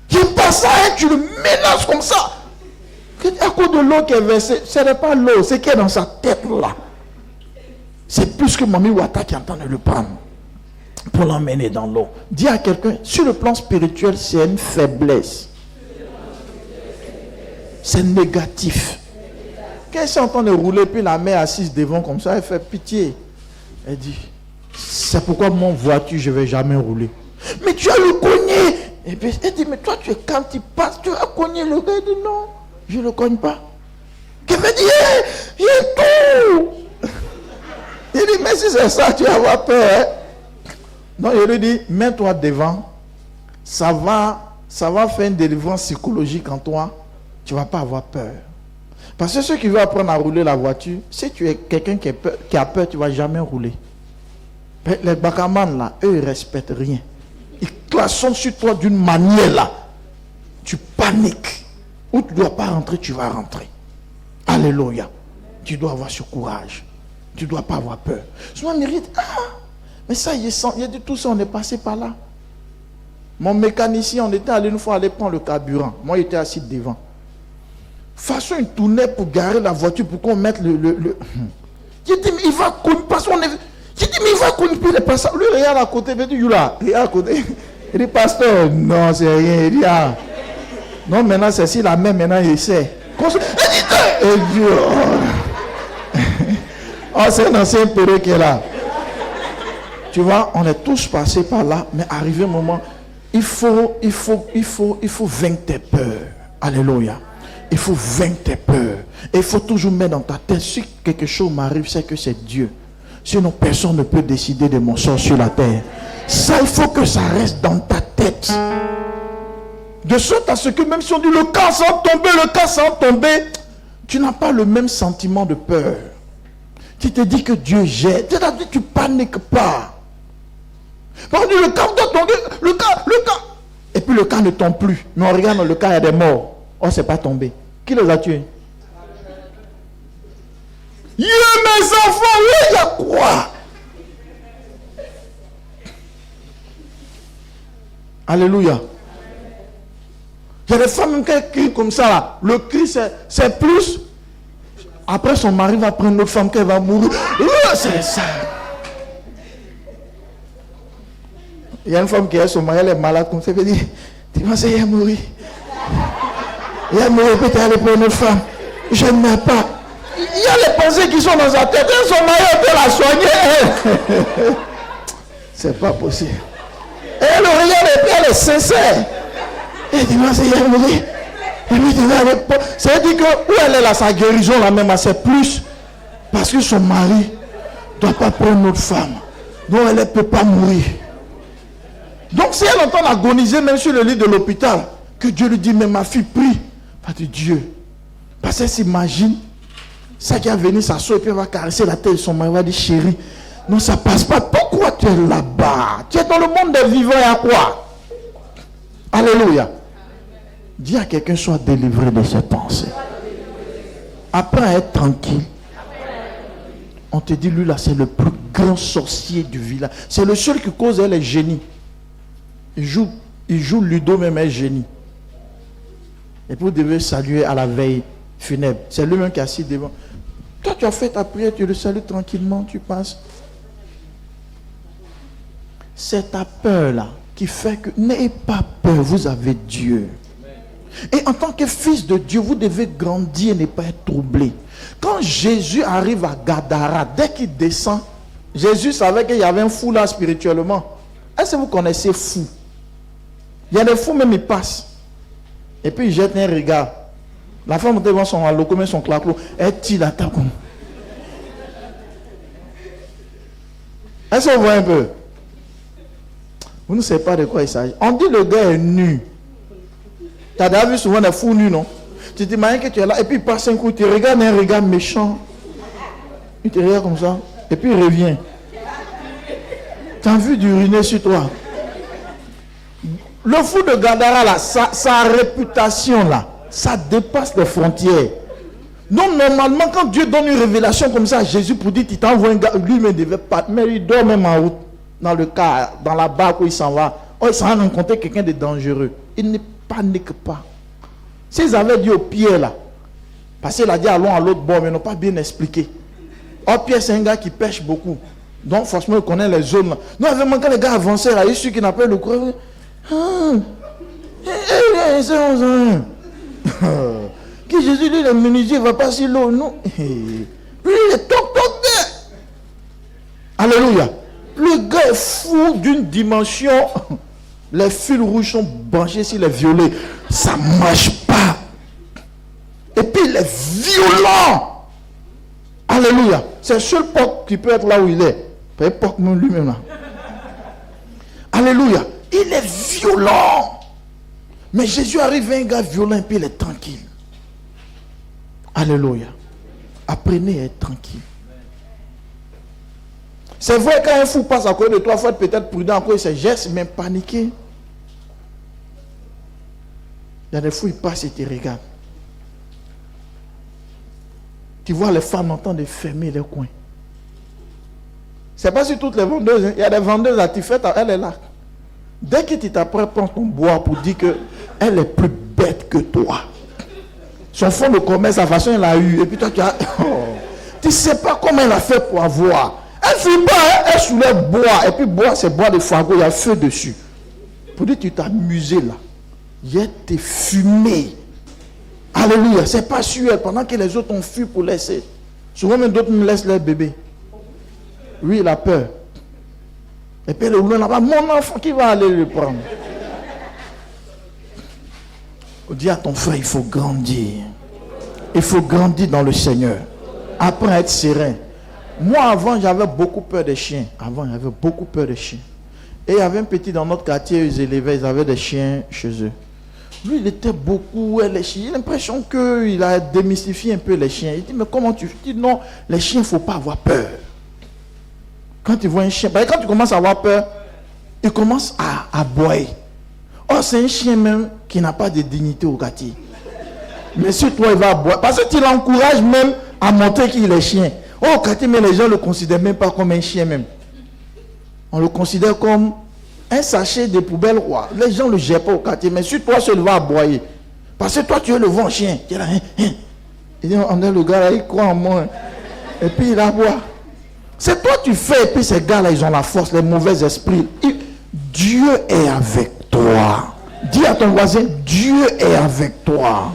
Tu n'aimes pas ça, hein, tu le mélanges comme ça. À cause de l'eau qui est versée, ce n'est pas l'eau, c'est qui est dans sa tête là. C'est plus que Mami Wata qui est en train de le prendre pour l'emmener dans l'eau. Dis à quelqu'un, sur le plan spirituel, c'est une faiblesse. C'est négatif. Quand elle est en train de rouler, puis la mère assise devant comme ça, elle fait pitié. Elle dit, c'est pourquoi mon voiture, je ne vais jamais rouler. Mais tu as le cogné. Et puis elle dit, mais toi, quand tu passes, tu as cogné le gars. Elle dit, non, je ne le cogne pas. Elle me dit, il y a tout. Il dit, mais si c'est ça, tu vas avoir peur. Hein? Donc il lui dit, mets-toi devant. Ça va faire une délivrance psychologique en toi. Tu ne vas pas avoir peur. Parce que ceux qui veulent apprendre à rouler la voiture, si tu es quelqu'un qui a peur, tu ne vas jamais rouler. Les bakamans là, eux, ils ne respectent rien. Ils classent sur toi d'une manière là. Tu paniques. Où tu ne dois pas rentrer, tu vas rentrer. Alléluia. Tu dois avoir ce courage. Tu ne dois pas avoir peur. Souvent, on dit, mais ça, il y a de tout ça, on est passé par là. Mon mécanicien, on était allé une fois aller prendre le carburant. Moi, il était assis devant. Façon, il tournait pour garer la voiture pour qu'on mette le... J'ai dit, mais il va conduire, parce qu'on est... J'ai dit, mais il va conduire les passages. Lui, regarde à côté, il dit, Yula, regarde à côté. Il dit, pasteur, non, c'est rien. Il dit, ah. Non, maintenant, c'est si la main, maintenant, il sait. Il dit, oh, c'est un ancien péreux qui est là. Tu vois, on est tous passés par là, mais arrivé un moment, il faut vaincre tes peurs. Alléluia. Il faut vaincre tes peurs. Et il faut toujours mettre dans ta tête, si quelque chose m'arrive, c'est que c'est Dieu. Sinon, personne ne peut décider de mon sort sur la terre. Ça, il faut que ça reste dans ta tête. De sorte à ce que même si on dit le cas sans tomber, tu n'as pas le même sentiment de peur. Tu te dis que Dieu jette. C'est-à-dire tu ne paniques pas. On dit le cas doit tomber, le cas. Et puis le cas ne tombe plus. Mais on regarde, le cas, il y a des morts. Oh, c'est pas tombé. Qui les a tués? Mes enfants, il y a quoi? Alléluia. Il y a des femmes qui crient comme ça. Là. Le cri, c'est plus. Après, son mari va prendre une autre femme qui va mourir. C'est ça. Il y a une femme qui est son mari, elle est malade comme ça. Elle dit, tu vas essayer de mourir. Et elle me répète, elle pour une autre femme. Je n'aime pas. Il y a les pensées qui sont dans sa tête. Et son mari peut la soigner. C'est pas possible. Et elle le regarde et puis elle est sincère. Et elle dit, moi, c'est elle me dit. Et puis, ça veut dire que où elle est là, sa guérison là même, c'est plus. Parce que son mari ne doit pas prendre une autre femme. Donc elle ne peut pas mourir. Donc si elle entend agoniser même sur le lit de l'hôpital, que Dieu lui dit, mais ma fille prie. Pas de Dieu. Parce qu'elle s'imagine, ça qui a venu s'asseoir et puis elle va caresser la tête de son mari, elle va dire, chérie, non ça passe pas. Pourquoi tu es là-bas? Tu es dans le monde des vivants et à quoi? Alléluia. Dis à quelqu'un, sois délivré de ses pensées. Apprends à être tranquille. On te dit, lui là, c'est le plus grand sorcier du village. C'est le seul qui cause les génies. Il joue Ludo, même un génie. Et puis vous devez saluer à la veille funèbre. C'est lui-même qui est assis devant. Toi, tu as fait ta prière, tu le salues tranquillement, tu passes. C'est ta peur là qui fait que n'ayez pas peur, vous avez Dieu. Et en tant que fils de Dieu, vous devez grandir et ne pas être troublé. Quand Jésus arrive à Gadara, dès qu'il descend, Jésus savait qu'il y avait un fou là spirituellement. Est-ce que vous connaissez fou? Il y a des fous même, ils passent. Et puis ils jettent un regard. La femme devant son loco, met son claquot. Elle tire la table comme. Est-ce que vous voyez un peu? Vous ne savez pas de quoi il s'agit. On dit le gars est nu. Tu as déjà vu souvent des fous nus, non? Tu t'imagines que tu es là et puis il passe un coup, tu regardes un regard méchant. Il te regarde comme ça et puis il revient. Tu as vu d'uriner sur toi. Le fou de Gadara, là, sa réputation, là, ça dépasse les frontières. Donc, normalement, quand Dieu donne une révélation comme ça à Jésus pour dire qu'il t'envoie un gars, lui ne devait pas, mais il dort même en route, dans le car, dans la barque où il s'en va. Oh, il s'en va rencontrer quelqu'un de dangereux. Il ne panique pas. S'ils avaient dit au Pierre, là, parce qu'il a dit allons à l'autre bord, mais ils n'ont pas bien expliqué. Oh, Pierre, c'est un gars qui pêche beaucoup. Donc, forcément, il connaît les zones, là. Non, vraiment, quand les gars avançaient, là, il y a ceux qui n'appellent le coureur. Qui Jésus dit le menuisier va pas si l'eau, non. Lui il est toc. Alléluia. Le gars est fou d'une dimension. Les fils rouges sont branchés sur les violets. Ça ne marche pas. Et puis il est violent. Alléluia. C'est le seul porc qui peut être là où il est. Pas porc lui-même là. Alléluia. Il est violent. Mais Jésus arrive un gars violent et puis il est tranquille. Alléluia. Apprenez à être tranquille. C'est vrai quand un fou passe à côté de toi, il faut être peut-être prudent à cause de ses gestes, mais paniquer. Il y a des fous, ils passent et te regardent. Tu vois les femmes en train de fermer les coins. C'est pas sur toutes les vendeuses. Hein. Il y a des vendeuses à Tifette, elle est là. Dès que tu t'apprêtes, prends ton bois pour dire qu'elle est plus bête que toi. Son fonds de commerce, sa façon, elle a eu. Et puis toi, tu as... Oh, tu ne sais pas comment elle a fait pour avoir. Elle ne fume pas, elle soulève bois. Et puis bois, c'est bois de fagot, il y a feu dessus. Pour dire que tu t'es amusé là. Il y a tes fumées. Alléluia. C'est pas sur elle. Pendant que les autres ont fui pour laisser. Souvent même d'autres me laissent leur bébé. Oui, il a peur. Et puis le loin là-bas, mon enfant qui va aller le prendre. Dis à ton frère, il faut grandir. Il faut grandir dans le Seigneur. Apprends à être serein. Moi, avant, j'avais beaucoup peur des chiens. Et il y avait un petit dans notre quartier, ils élevaient, ils avaient des chiens chez eux. Lui, il était beaucoup, les chiens. Il a l'impression qu'il a démystifié un peu les chiens. Il dit, mais comment tu... Il dit, non, les chiens, il ne faut pas avoir peur. Quand tu vois un chien, quand tu commences à avoir peur, il commence à aboyer. Oh, c'est un chien même qui n'a pas de dignité au quartier. Mais sur toi, il va aboyer. Parce que tu l'encourages même à montrer qu'il est chien. Oh, au quartier, mais les gens ne le considèrent même pas comme un chien même. On le considère comme un sachet de poubelle roi. Les gens ne le gèrent pas au quartier, mais sur toi, il va aboyer. Parce que toi, tu es le vent chien. Tu es là, Il dit, on est le gars là, il croit en moi. Et puis il aboie. C'est toi tu fais, et puis ces gars-là, ils ont la force, les mauvais esprits. Dieu est avec toi. Dis à ton voisin, Dieu est avec toi.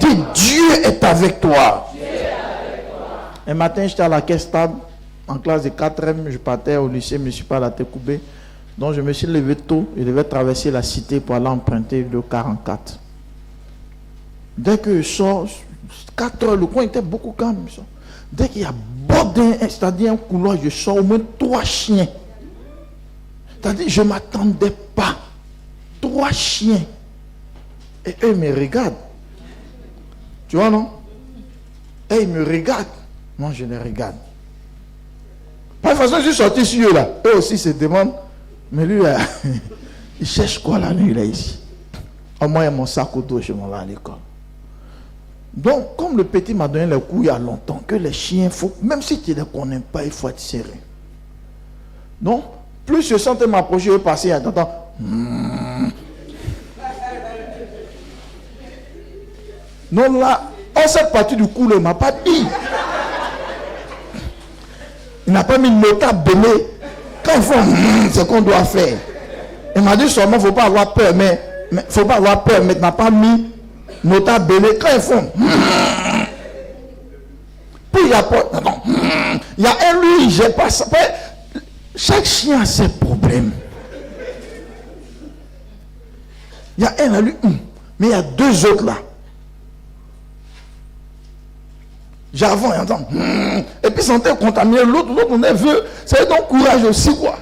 Dis, Dieu est avec toi. Un matin, j'étais à la caisse stable, en classe de 4e, je partais au lycée municipal à Tekoubé. Donc je me suis levé tôt, je devais traverser la cité pour aller emprunter le 44. Dès que je sors, 4 heures, le coin était beaucoup calme. Dès qu'il y a bordé, c'est-à-dire un couloir, je sors au moins 3 chiens. C'est-à-dire, je ne m'attendais pas. 3 chiens. Et eux me regardent. Tu vois, non? Et ils me regardent. Moi, je les regarde. Par toute façon, je suis sorti sur eux là. Eux aussi se demandent. Mais lui, là, il cherche quoi la nuit là ici? Au moins, il y a mon sac au dos, je m'en vais à l'école. Donc, comme le petit m'a donné le coup il y a longtemps, que les chiens, même si tu ne les connais pas, il faut être sérieux. Donc, plus je sentais m'approcher, je passais à temps. Non, là, en cette partie du coup, il ne m'a pas dit. Il n'a pas mis le nota belé. Quand il faut, c'est ce qu'on doit faire. Il m'a dit seulement, il ne faut pas avoir peur, mais il ne faut pas avoir peur, mais il n'a pas mis nota belé. Quand ils font, puis il y a pas, il y a un lui, j'ai pas ça. Chaque chien a ses problèmes. Il y a un là, lui, mais il y a 2 autres là. J'avance, j'entends. Et puis sentait contaminé, l'autre on est vieux. C'est donc courage aussi, quoi.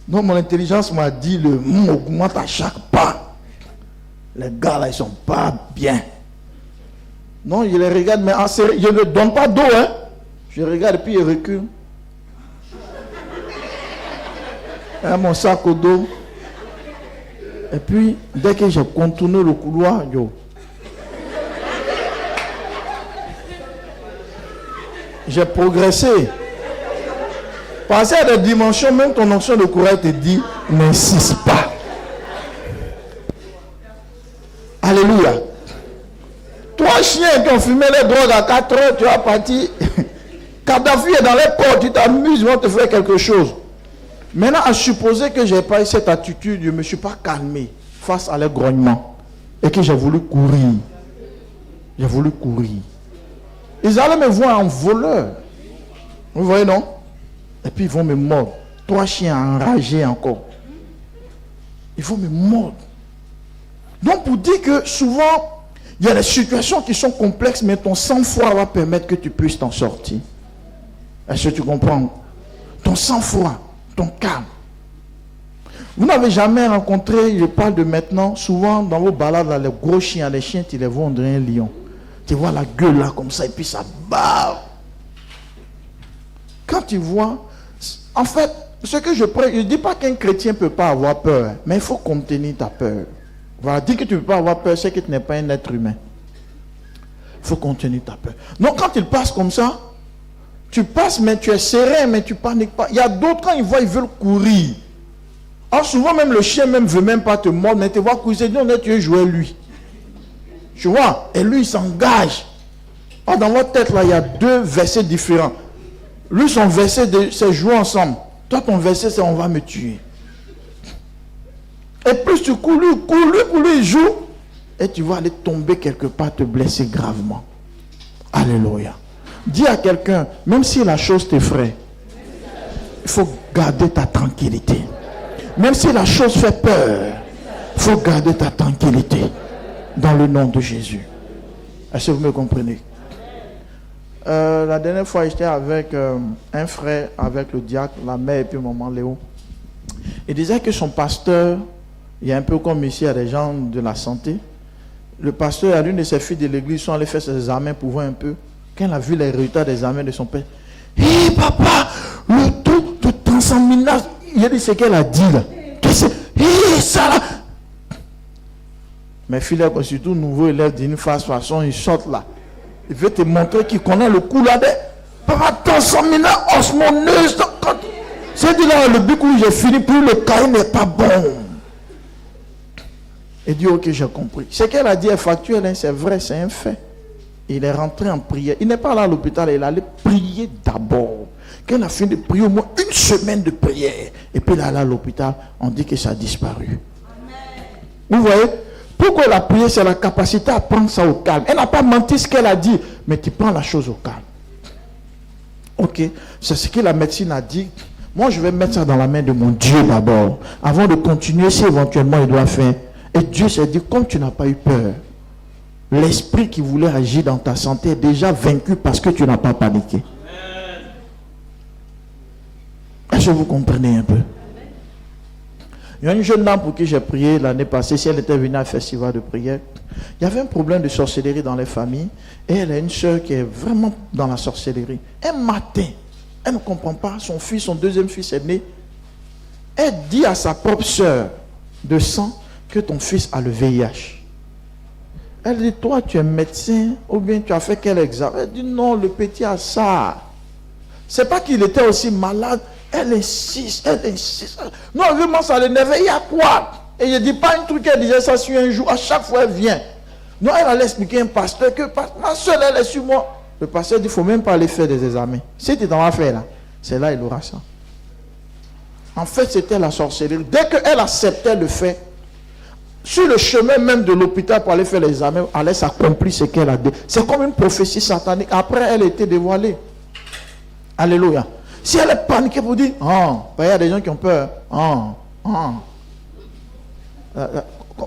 Donc mon intelligence m'a dit, le augmente à chaque pas. Les gars là, ils sont pas bien. Non, je les regarde, mais en série, je ne donne pas d'eau, hein. Je regarde et puis je recule. Et mon sac au dos. Et puis, dès que j'ai contourné le couloir, j'ai progressé. Passer à des dimensions, même ton onction de courage te dit, n'insiste pas. Alléluia. 3 chiens qui ont fumé les drogues à 4 heures, tu vas partir. Kadhafi est dans les portes, tu t'amuses, ils vont te faire quelque chose. Maintenant, à supposer que je n'ai pas eu cette attitude, je ne me suis pas calmé face à leurs grognements. Et que j'ai voulu courir. J'ai voulu courir. Ils allaient me voir en voleur. Vous voyez, non? Et puis ils vont me mordre. 3 chiens enragés encore. Ils vont me mordre. Donc pour dire que souvent, il y a des situations qui sont complexes, mais ton sang-froid va permettre que tu puisses t'en sortir. Est-ce que tu comprends? Ton sang-froid, ton calme. Vous n'avez jamais rencontré, je parle de maintenant, souvent dans vos balades, là, les gros chiens, les chiens, tu les vois, on dirait un lion. Tu vois la gueule là comme ça et puis ça bave. Quand tu vois, en fait, ce que je ne dis pas qu'un chrétien ne peut pas avoir peur, mais il faut contenir ta peur. Voilà, dire que tu ne peux pas avoir peur, c'est que tu n'es pas un être humain. Il faut contenir ta peur. Donc quand il passe comme ça, tu passes mais tu es serein, mais tu ne paniques pas. Il y a d'autres, quand ils voient, ils veulent courir. Alors souvent même le chien ne veut même pas te mordre, mais tu vois courir, c'est dit, tu veux jouer lui. Tu vois, et lui il s'engage. Or, dans votre tête là, il y a 2 versets différents. Lui, son verset, c'est jouer ensemble. Toi, ton verset, c'est on va me tuer. Et plus tu cours, lui, pour lui, il joue. Et tu vas aller tomber quelque part, te blesser gravement. Alléluia. Dis à quelqu'un, même si la chose t'effraie, il faut garder ta tranquillité. Même si la chose fait peur, il faut garder ta tranquillité. Dans le nom de Jésus. Est-ce que vous me comprenez? La dernière fois, j'étais avec un frère, avec le diacre, la mère et puis maman Léo. Il disait que son pasteur, il y a un peu comme ici, il y a des gens de la santé. Le pasteur, à l'une de ses filles de l'église, sont allés faire ses examens pour voir un peu. Quand il a vu les résultats des examens de son père, hé papa, le taux de transaminase, il a dit ce qu'elle a dit là. Qu'est-ce que c'est? Hé ça là. Mes filles, surtout nouveau élève d'une façon, ils sortent là. Il veut te montrer qu'il connaît le coup là. Papa, transaminase osmoneuse. C'est dit là, le but où j'ai fini, plus le cahier n'est pas bon. Et dit, ok, j'ai compris. Ce qu'elle a dit est factuel, hein, c'est vrai, c'est un fait. Il est rentré en prière. Il n'est pas là à l'hôpital, il est allé prier d'abord. Quand il a fini de prier, au moins 1 semaine de prière. Et puis il est allé à l'hôpital, on dit que ça a disparu. Amen. Vous voyez, Pourquoi elle a prié? C'est la capacité à prendre ça au calme. Elle n'a pas menti ce qu'elle a dit, mais tu prends la chose au calme. Ok, c'est ce que la médecine a dit. Moi, je vais mettre ça dans la main de mon Dieu d'abord, avant de continuer si éventuellement il doit faire. Et Dieu s'est dit, comme tu n'as pas eu peur, l'esprit qui voulait agir dans ta santé est déjà vaincu parce que tu n'as pas paniqué. Est-ce que vous comprenez un peu? Il y a une jeune dame pour qui j'ai prié l'année passée, si elle était venue à un festival de prière. Il y avait un problème de sorcellerie dans les familles et elle a une soeur qui est vraiment dans la sorcellerie. Un matin, elle ne comprend pas, son fils, son deuxième fils est né. Elle dit à sa propre soeur de sang que ton fils a le VIH. Elle dit, toi tu es médecin ou bien tu as fait quel examen? Elle dit, non, le petit a ça. C'est pas qu'il était aussi malade. Elle insiste, elle insiste. Non, vraiment, ça l'énervait. Il y a quoi? Et je dis pas un truc qu'elle disait ça sur un jour. À chaque fois, elle vient. Non, elle allait expliquer à un pasteur que ma soeur, elle est sur moi. Le pasteur dit, il ne faut même pas aller faire des examens. Si tu t'en vas faire là, c'est là il aura ça. En fait, c'était la sorcellerie. Dès qu'elle acceptait le fait, sur le chemin même de l'hôpital pour aller faire les examens, allait s'accomplir ce qu'elle a dit. C'est comme une prophétie satanique. Après, elle a été dévoilée. Alléluia. Si elle est paniquée pour dire, il y a des gens qui ont peur.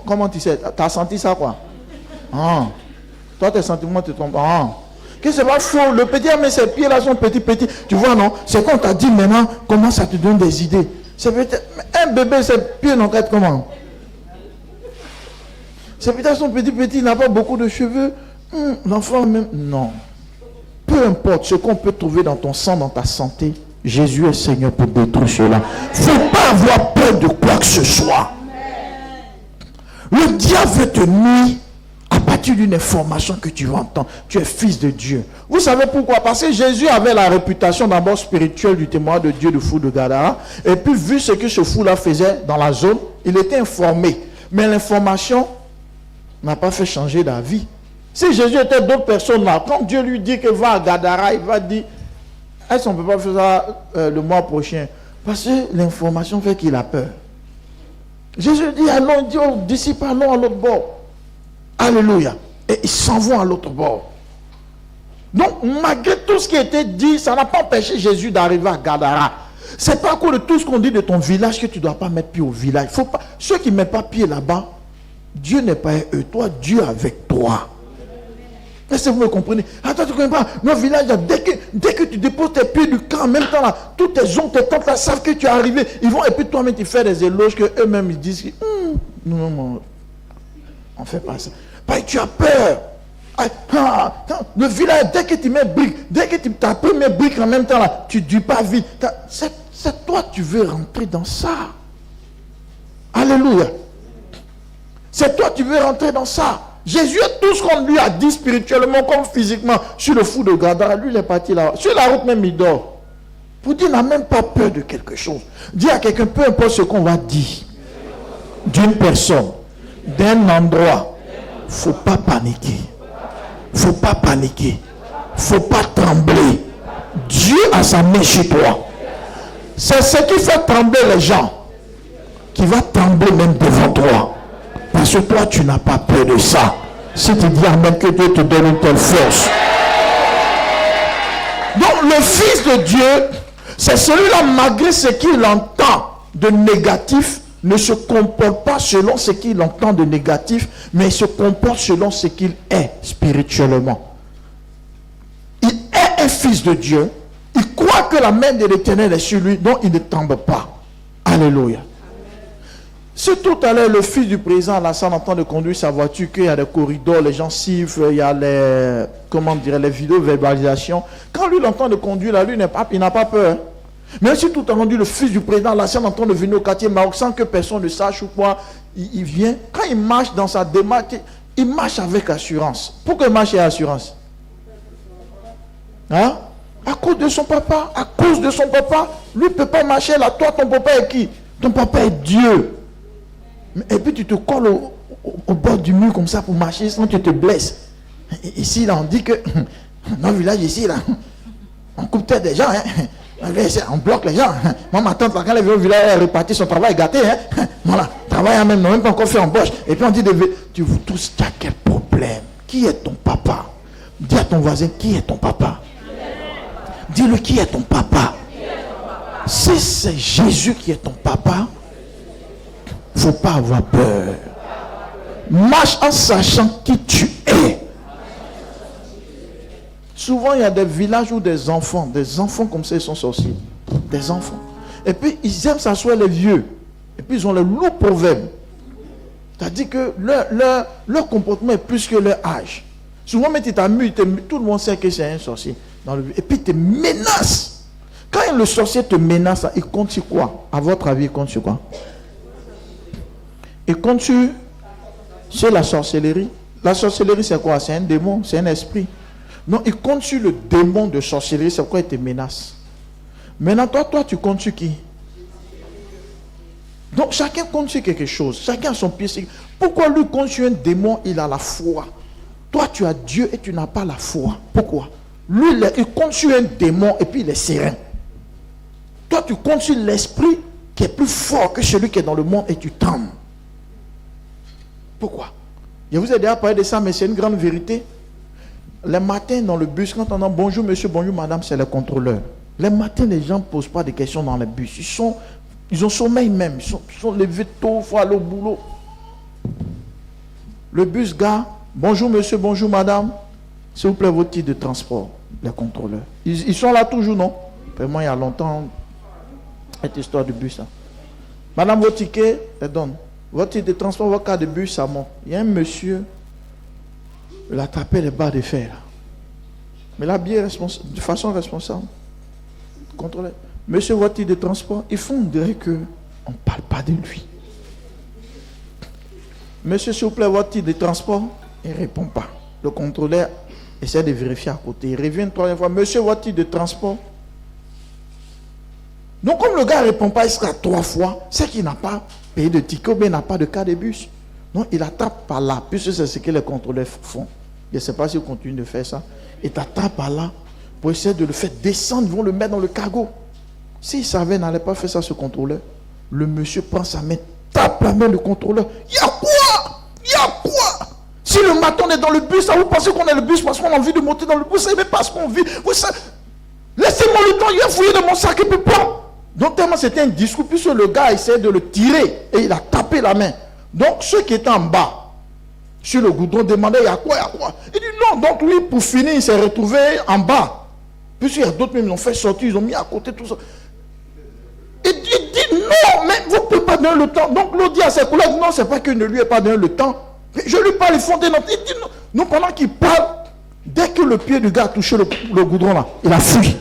Comment tu sais? Tu as senti ça quoi? Toi, tes sentiments te trompent. Que c'est pas faux. Le petit a mis ses pieds là, son petit. Tu vois, non? C'est quand on t'a dit maintenant, comment ça te donne des idées. C'est peut-être un bébé, ses pieds n'ont qu'à être comment? C'est peut-être son petit, il n'a pas beaucoup de cheveux. L'enfant même, non. Peu importe ce qu'on peut trouver dans ton sang, dans ta santé, Jésus est Seigneur pour détruire cela. Il ne faut pas avoir peur de quoi que ce soit. Le diable veut te nuire à partir d'une information que tu vas entendre. Tu es fils de Dieu. Vous savez pourquoi? Parce que Jésus avait la réputation d'abord spirituelle du témoin de Dieu, du fou de Gadara. Et puis vu ce que ce fou-là faisait dans la zone, il était informé. Mais l'information n'a pas fait changer d'avis. Si Jésus était d'autres personnes là, quand Dieu lui dit qu'il va à Gadara, il va dire, est-ce qu'on ne peut pas faire ça le mois prochain? Parce que l'information fait qu'il a peur. Jésus dit, allons, dit aux disciples, allons à l'autre bord. Alléluia. Et ils s'en vont à l'autre bord. Donc, malgré tout ce qui a été dit, ça n'a pas empêché Jésus d'arriver à Gadara. C'est pas à cause de tout ce qu'on dit de ton village que tu ne dois pas mettre pied au village. Faut pas, ceux qui ne mettent pas pied là-bas, Dieu n'est pas eux. Toi, Dieu avec toi. Est-ce que vous me comprenez? Attends, tu ne connais pas. Nos villages, dès que tu déposes tes pieds du camp, en même temps, là, tous tes oncles, tes tantes, là, savent que tu es arrivé. Ils vont, et puis toi-même, tu fais des éloges que eux-mêmes, ils disent, non, on ne fait pas ça. Parce que tu as peur. Le village, dès que tu mets briques, dès que tu as pris mes briques en même temps, là, tu ne dis pas vite. C'est toi, tu veux rentrer dans ça. Alléluia. C'est toi, tu veux rentrer dans ça. Jésus, tout ce qu'on lui a dit spirituellement comme physiquement sur le fou de Gadara, lui il est parti là. Sur la route même il dort. Pour dire, il n'a même pas peur de quelque chose. Dis à quelqu'un, peu importe ce qu'on va dire d'une personne, d'un endroit, il ne faut pas paniquer. Il ne faut pas paniquer. Il ne faut pas trembler. Dieu a sa main chez toi. C'est ce qui fait trembler les gens. Qui va trembler même devant toi. Parce que toi, tu n'as pas peur de ça. Si tu dis amen, que Dieu te donne une telle force. Donc, le Fils de Dieu, c'est celui-là, malgré ce qu'il entend de négatif, ne se comporte pas selon ce qu'il entend de négatif, mais il se comporte selon ce qu'il est spirituellement. Il est un Fils de Dieu. Il croit que la main de l'Éternel est sur lui, donc il ne tombe pas. Alléluia. Si tout à l'heure le fils du président Alassane entend de conduire sa voiture, qu'il y a des corridors, les gens sifflent, il y a les, les vidéo-verbalisations. Quand lui l'entend de conduire, là, lui il n'a pas peur. Mais si tout à l'heure le fils du président Alassane entend de venir au quartier Maroc sans que personne ne sache ou quoi, il vient. Quand il marche dans sa démarche, il marche avec assurance. Pourquoi il marche avec assurance? Hein? À cause de son papa. À cause de son papa. Lui ne peut pas marcher là. Toi, ton papa est qui? Ton papa est Dieu. Et puis tu te colles au bord du mur comme ça pour marcher, sinon tu te blesses. Ici, là, on dit que dans le village ici, là, on coupe tête des gens, on bloque les gens. Moi, ma tante, là, quand elle vient au village, elle est repartie, son travail est gâté. Voilà, travaillant même, n'ont même pas encore fait embauche. Et puis on dit, tu vous tous, tu as quel problème? Qui est ton papa? Dis à ton voisin, qui est ton papa? Dis-lui, qui est ton papa? Si c'est Jésus qui est ton papa, il ne faut pas avoir peur. Marche en sachant qui tu es. Souvent, il y a des villages où des enfants comme ça, ils sont sorciers. Des enfants. Et puis, ils aiment s'asseoir les vieux. Et puis, ils ont le lourd proverbe. C'est-à-dire que leur comportement est plus que leur âge. Souvent, mais tu t'amuses, tout le monde sait que c'est un sorcier. Et puis, il te menace. Quand le sorcier te menace, il compte sur quoi? À votre avis, il compte sur quoi? Il compte sur la sorcellerie. La sorcellerie, c'est quoi? C'est un démon, c'est un esprit. Non, il compte sur le démon de sorcellerie, c'est quoi il te menace. Maintenant, toi, tu comptes sur qui? Donc, chacun compte sur quelque chose. Chacun a son pied. Pourquoi lui compte sur un démon, il a la foi? Toi, tu as Dieu et tu n'as pas la foi. Pourquoi? Lui, il compte sur un démon et puis il est serein. Toi, tu comptes sur l'esprit qui est plus fort que celui qui est dans le monde et tu trembles. Pourquoi? Je vous ai déjà parlé de ça, mais c'est une grande vérité. Les matins dans le bus, quand on a bonjour monsieur, bonjour madame, c'est le contrôleur. Les matins, les gens ne posent pas de questions dans le bus. Ils ont sommeil même. Ils sont levés tôt, il faut aller au boulot. Le bus gars, bonjour monsieur, bonjour madame. S'il vous plaît, votre titre de transport. Les contrôleurs. Ils sont là toujours, non? Vraiment, il y a longtemps, cette histoire de bus. Hein. Madame, votre ticket, elle donne. Votre titre de transport, votre carte de bus, ça monte. Il y a un monsieur, il a tapé les barres de fer. Mais là, bien de façon responsable. Contrôleur. Monsieur, votre titre de transport, il faut dire qu'on ne parle pas de lui. Monsieur, s'il vous plaît, votre titre de transport, il ne répond pas. Le contrôleur essaie de vérifier à côté. Il revient une troisième fois. Monsieur, votre titre de transport. Donc, comme le gars ne répond pas, il sera 3 fois. C'est qu'il n'a pas payé de ticket ou bien il n'a pas de carte de bus. Donc, il attrape par là. Puisque c'est ce que les contrôleurs font. Je ne sais pas s'ils continuent de faire ça. Il t'attrape par là pour essayer de le faire descendre. Ils vont le mettre dans le cargo. S'il savait, il n'allait pas faire ça, ce contrôleur. Le monsieur prend sa main, tape la main du contrôleur. Il y a quoi? Il y a quoi? Si le matin on est dans le bus, vous pensez qu'on est le bus parce qu'on a envie de monter dans le bus, mais parce qu'on vit. Laissez-moi le temps, il a fouillé dans mon sac et puis pas. Donc tellement c'était un discours, puisque le gars essayait de le tirer et il a tapé la main. Donc ceux qui étaient en bas, sur le goudron, demandaient il y a quoi, il y a quoi. Il dit non, donc lui pour finir, il s'est retrouvé en bas. Puisqu'il y a d'autres même, ils l'ont fait sortir, ils ont mis à côté tout ça. Il dit non, mais vous ne pouvez pas donner le temps. Donc l'autre dit à ses collègues, non, c'est pas qu'il ne lui ait pas donné le temps. Je lui parle, il fondait notre. Il dit non. Non, pendant qu'il parle, dès que le pied du gars a touché le goudron là, il a fui.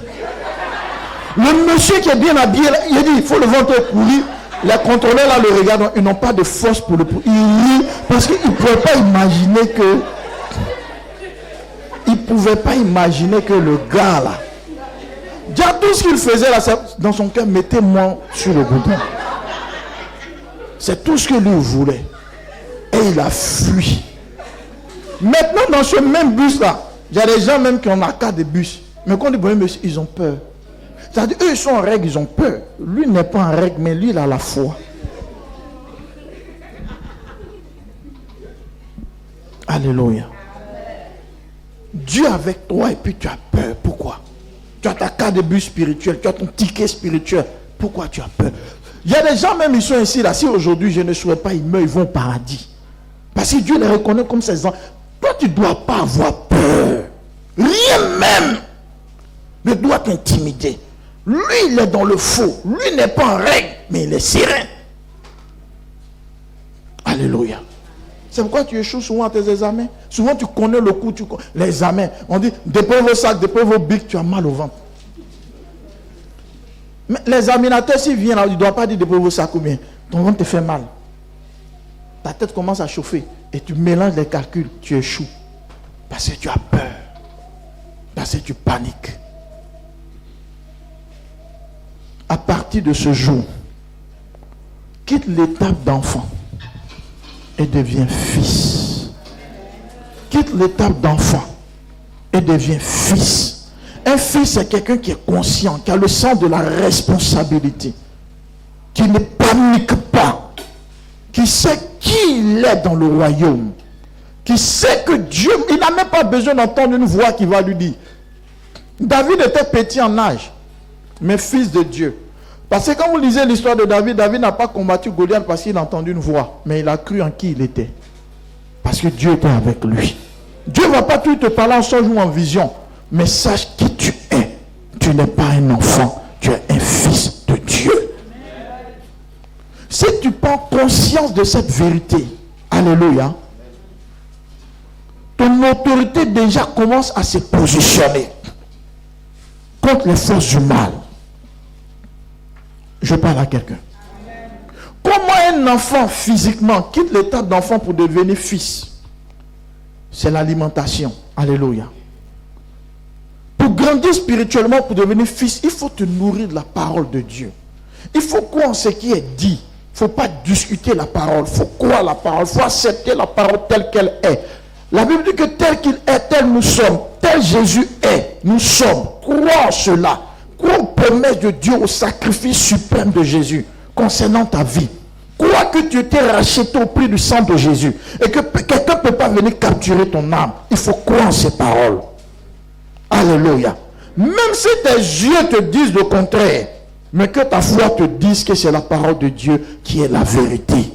Le monsieur qui est bien habillé, là, il a dit, il faut le ventre courir. Les contrôleurs là le regardent, ils n'ont pas de force pour le pourrir. Il rit parce qu'ils ne pouvaient pas imaginer que. Ils ne pouvaient pas imaginer que le gars là. Déjà tout ce qu'il faisait là, dans son cœur, mettez-moi sur le goudron. C'est tout ce que lui voulait. Et il a fui. Maintenant, dans ce même bus là, il y a des gens même qui ont la carte de bus. Mais quand on dit, bon, monsieur, ils ont peur. C'est-à-dire, eux, ils sont en règle, ils ont peur. Lui n'est pas en règle, mais lui, il a la foi. Alléluia. Dieu avec toi et puis tu as peur. Pourquoi? Tu as ta carte de bus spirituelle, tu as ton ticket spirituel. Pourquoi tu as peur? Il y a des gens même, ils sont ici, là. Si aujourd'hui je ne souhaite pas, ils meurent, ils vont au paradis. Parce que Dieu les reconnaît comme ses enfants. Toi, tu ne dois pas avoir peur. Rien même ne doit t'intimider. Lui, il est dans le faux. Lui n'est pas en règle, mais il est serein. Alléluia. C'est pourquoi tu échoues souvent à tes examens. Souvent, tu connais le coup, les examens. On dit, dépose vos sacs, dépose vos bics, tu as mal au ventre. Mais l'examinateur, s'il vient là, il ne doit pas dire dépose vos sacs ou bien. Ton ventre te fait mal. Ta tête commence à chauffer. Et tu mélanges les calculs, tu échoues. Parce que tu as peur. Parce que tu paniques. À partir de ce jour, quitte l'étape d'enfant et deviens fils. Quitte l'étape d'enfant et deviens fils. Un fils, c'est quelqu'un qui est conscient, qui a le sens de la responsabilité, qui ne panique pas, qui qui sait qui il est dans le royaume, qui sait que Dieu, il n'a même pas besoin d'entendre une voix qui va lui dire. David était petit en âge, mais fils de Dieu. Parce que quand vous lisez l'histoire de David, David n'a pas combattu Goliath parce qu'il a entendu une voix, mais il a cru en qui il était. Parce que Dieu était avec lui. Dieu ne va pas tout te parler en songe ou en vision, mais sache qui tu es. Tu n'es pas un enfant, tu es un fils de Dieu. Si tu prends conscience de cette vérité, alléluia, ton autorité déjà commence à se positionner contre les forces du mal. Je parle à quelqu'un. Comment un enfant physiquement quitte l'état d'enfant pour devenir fils? C'est l'alimentation. Alléluia. Pour grandir spirituellement, pour devenir fils, il faut te nourrir de la parole de Dieu. Il faut croire en ce qui est dit. Il ne faut pas discuter la parole. Il faut croire la parole. Il faut accepter la parole telle qu'elle est. La Bible dit que tel qu'il est, tel nous sommes. Tel Jésus est, nous sommes. Crois en cela. Crois aux promesses de Dieu, au sacrifice suprême de Jésus concernant ta vie. Crois que tu étais racheté au prix du sang de Jésus et que quelqu'un ne peut pas venir capturer ton âme. Il faut croire en ces paroles. Alléluia. Même si tes yeux te disent le contraire, mais que ta foi te dise que c'est la parole de Dieu qui est la vérité.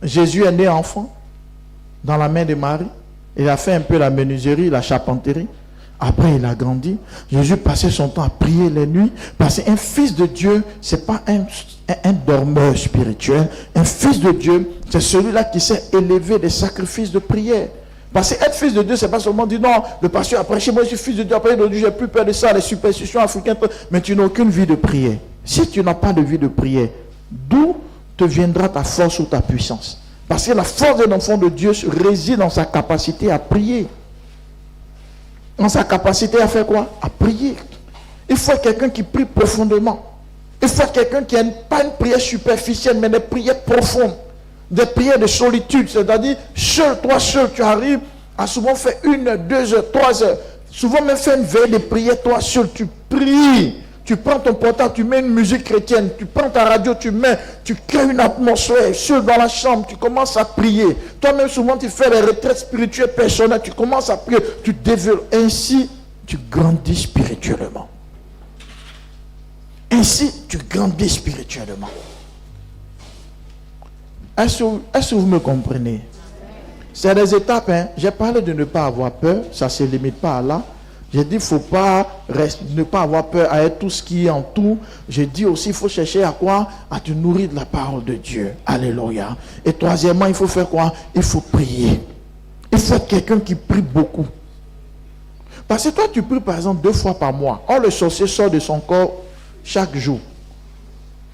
Jésus est né enfant dans la main de Marie. Il a fait un peu la menuiserie, la charpenterie. Après, il a grandi. Jésus passait son temps à prier les nuits. Parce qu'un fils de Dieu, ce n'est pas un dormeur spirituel. Un fils de Dieu, c'est celui-là qui sait élever des sacrifices de prière. Parce qu'être fils de Dieu, c'est pas seulement dire non, le pasteur a prêché, moi je suis fils de Dieu, après il a dit j'ai plus peur de ça, les superstitions africaines, mais tu n'as aucune vie de prière. Si tu n'as pas de vie de prière, d'où te viendra ta force ou ta puissance? Parce que la force d'un enfant de Dieu réside dans sa capacité à prier. Dans sa capacité à faire quoi? À prier. Il faut quelqu'un qui prie profondément. Il faut quelqu'un qui n'a pas une prière superficielle, mais des prières profondes. Des prières de solitude. C'est-à-dire, toi seul, tu arrives à souvent faire 1 heure, 2 heures, 3 heures. Souvent même faire une veille de prière, toi seul, tu pries. Tu prends ton portable, tu mets une musique chrétienne, tu prends ta radio, tu crées une atmosphère, seul dans la chambre, tu commences à prier. Toi-même, souvent, tu fais des retraites spirituelles personnelles, tu commences à prier, tu développes. Ainsi, tu grandis spirituellement. Ainsi, tu grandis spirituellement. Est-ce que vous me comprenez? C'est des étapes. Hein? J'ai parlé de ne pas avoir peur, ça ne se limite pas à là. J'ai dit, il ne faut pas ne pas avoir peur à être tout ce qui est en tout. J'ai dit aussi, il faut chercher à quoi? À te nourrir de la parole de Dieu. Alléluia. Et troisièmement, il faut faire quoi? Il faut prier. Il faut être quelqu'un qui prie beaucoup. Parce que toi, tu pries par exemple 2 fois par mois. Or, le sorcier sort de son corps chaque jour.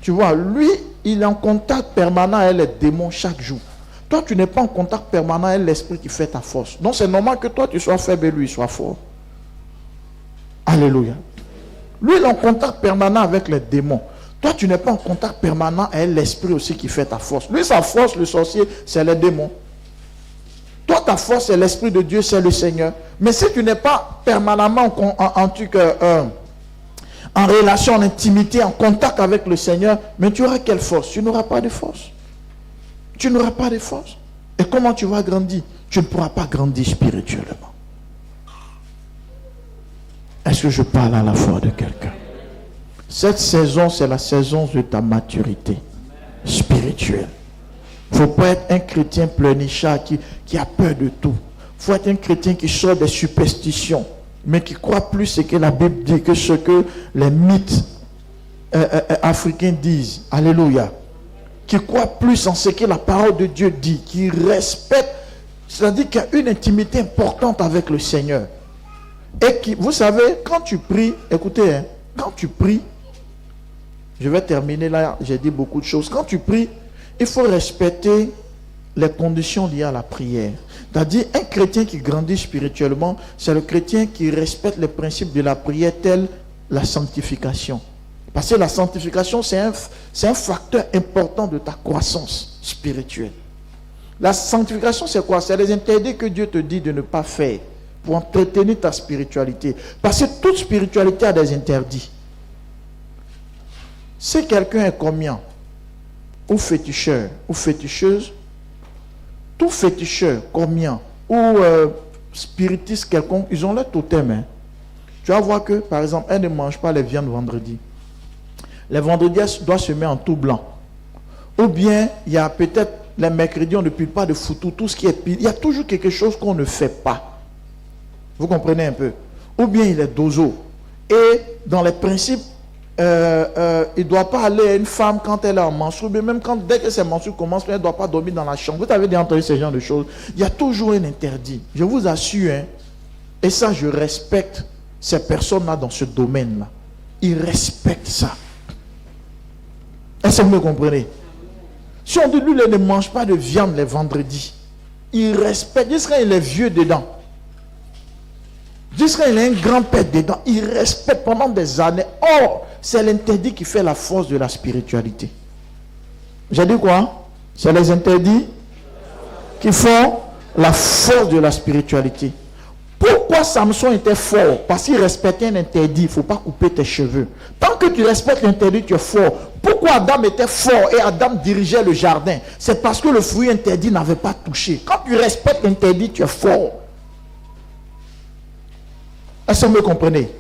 Tu vois, lui, il est en contact permanent avec les démons chaque jour. Toi, tu n'es pas en contact permanent avec l'esprit qui fait ta force. Donc, c'est normal que toi, tu sois faible et lui, il soit fort. Alléluia. Lui, il est en contact permanent avec les démons. Toi, tu n'es pas en contact permanent avec l'esprit aussi qui fait ta force. Lui, sa force, le sorcier, c'est les démons. Toi, ta force, c'est l'esprit de Dieu, c'est le Seigneur. Mais si tu n'es pas permanemment en relation, en intimité, en contact avec le Seigneur, mais tu auras quelle force? Tu n'auras pas de force. Tu n'auras pas de force. Et comment tu vas grandir? Tu ne pourras pas grandir spirituellement. Est-ce que je parle à la fois de quelqu'un? Cette saison, c'est la saison de ta maturité spirituelle. Il ne faut pas être un chrétien pleurnichard qui a peur de tout. Il faut être un chrétien qui sort des superstitions, mais qui croit plus ce que la Bible dit que ce que les mythes africains disent. Alléluia. Qui croit plus en ce que la parole de Dieu dit, qui respecte, c'est-à-dire qu'il y a une intimité importante avec le Seigneur. Et qui, vous savez, quand tu pries, écoutez, hein, quand tu pries, je vais terminer là, j'ai dit beaucoup de choses. Quand tu pries, il faut respecter les conditions liées à la prière. C'est-à-dire, un chrétien qui grandit spirituellement, c'est le chrétien qui respecte les principes de la prière tels la sanctification. Parce que la sanctification, c'est un facteur important de ta croissance spirituelle. La sanctification, c'est quoi? C'est les interdits que Dieu te dit de ne pas faire pour entretenir ta spiritualité. Parce que toute spiritualité a des interdits. Si quelqu'un est communiant, ou féticheur, ou féticheuse, tout féticheur, combien, ou spiritiste quelconque, ils ont leur totem. Hein. Tu vas voir que, par exemple, elle ne mange pas les viandes vendredi. Les vendredis, elle doit se mettre en tout blanc. Ou bien, il y a peut-être, les mercredis, on ne pile pas de foutou, tout ce qui est pile. Il y a toujours quelque chose qu'on ne fait pas. Vous comprenez un peu? Ou bien, il est dozo. Et dans les principes, il ne doit pas aller à une femme quand elle est en menstru, mais même quand, dès que ses menstrues commencent, elle ne doit pas dormir dans la chambre. Vous avez déjà entendu ce genre de choses. Il y a toujours un interdit. Je vous assure, hein, et ça, je respecte ces personnes-là dans ce domaine-là. Ils respectent ça. Est-ce que vous me comprenez? Si on dit, lui, il ne mange pas de viande les vendredis, il respecte. Jusqu'à il est vieux dedans. Jusqu'à il a un grand-père dedans. Il respecte pendant des années. Or, c'est l'interdit qui fait la force de la spiritualité. J'ai dit quoi? C'est les interdits qui font la force de la spiritualité. Pourquoi Samson était fort? Parce qu'il respectait un interdit. Il ne faut pas couper tes cheveux. Tant que tu respectes l'interdit, tu es fort. Pourquoi Adam était fort et Adam dirigeait le jardin? C'est parce que le fruit interdit n'avait pas touché. Quand tu respectes l'interdit, tu es fort. Est-ce que vous me comprenez?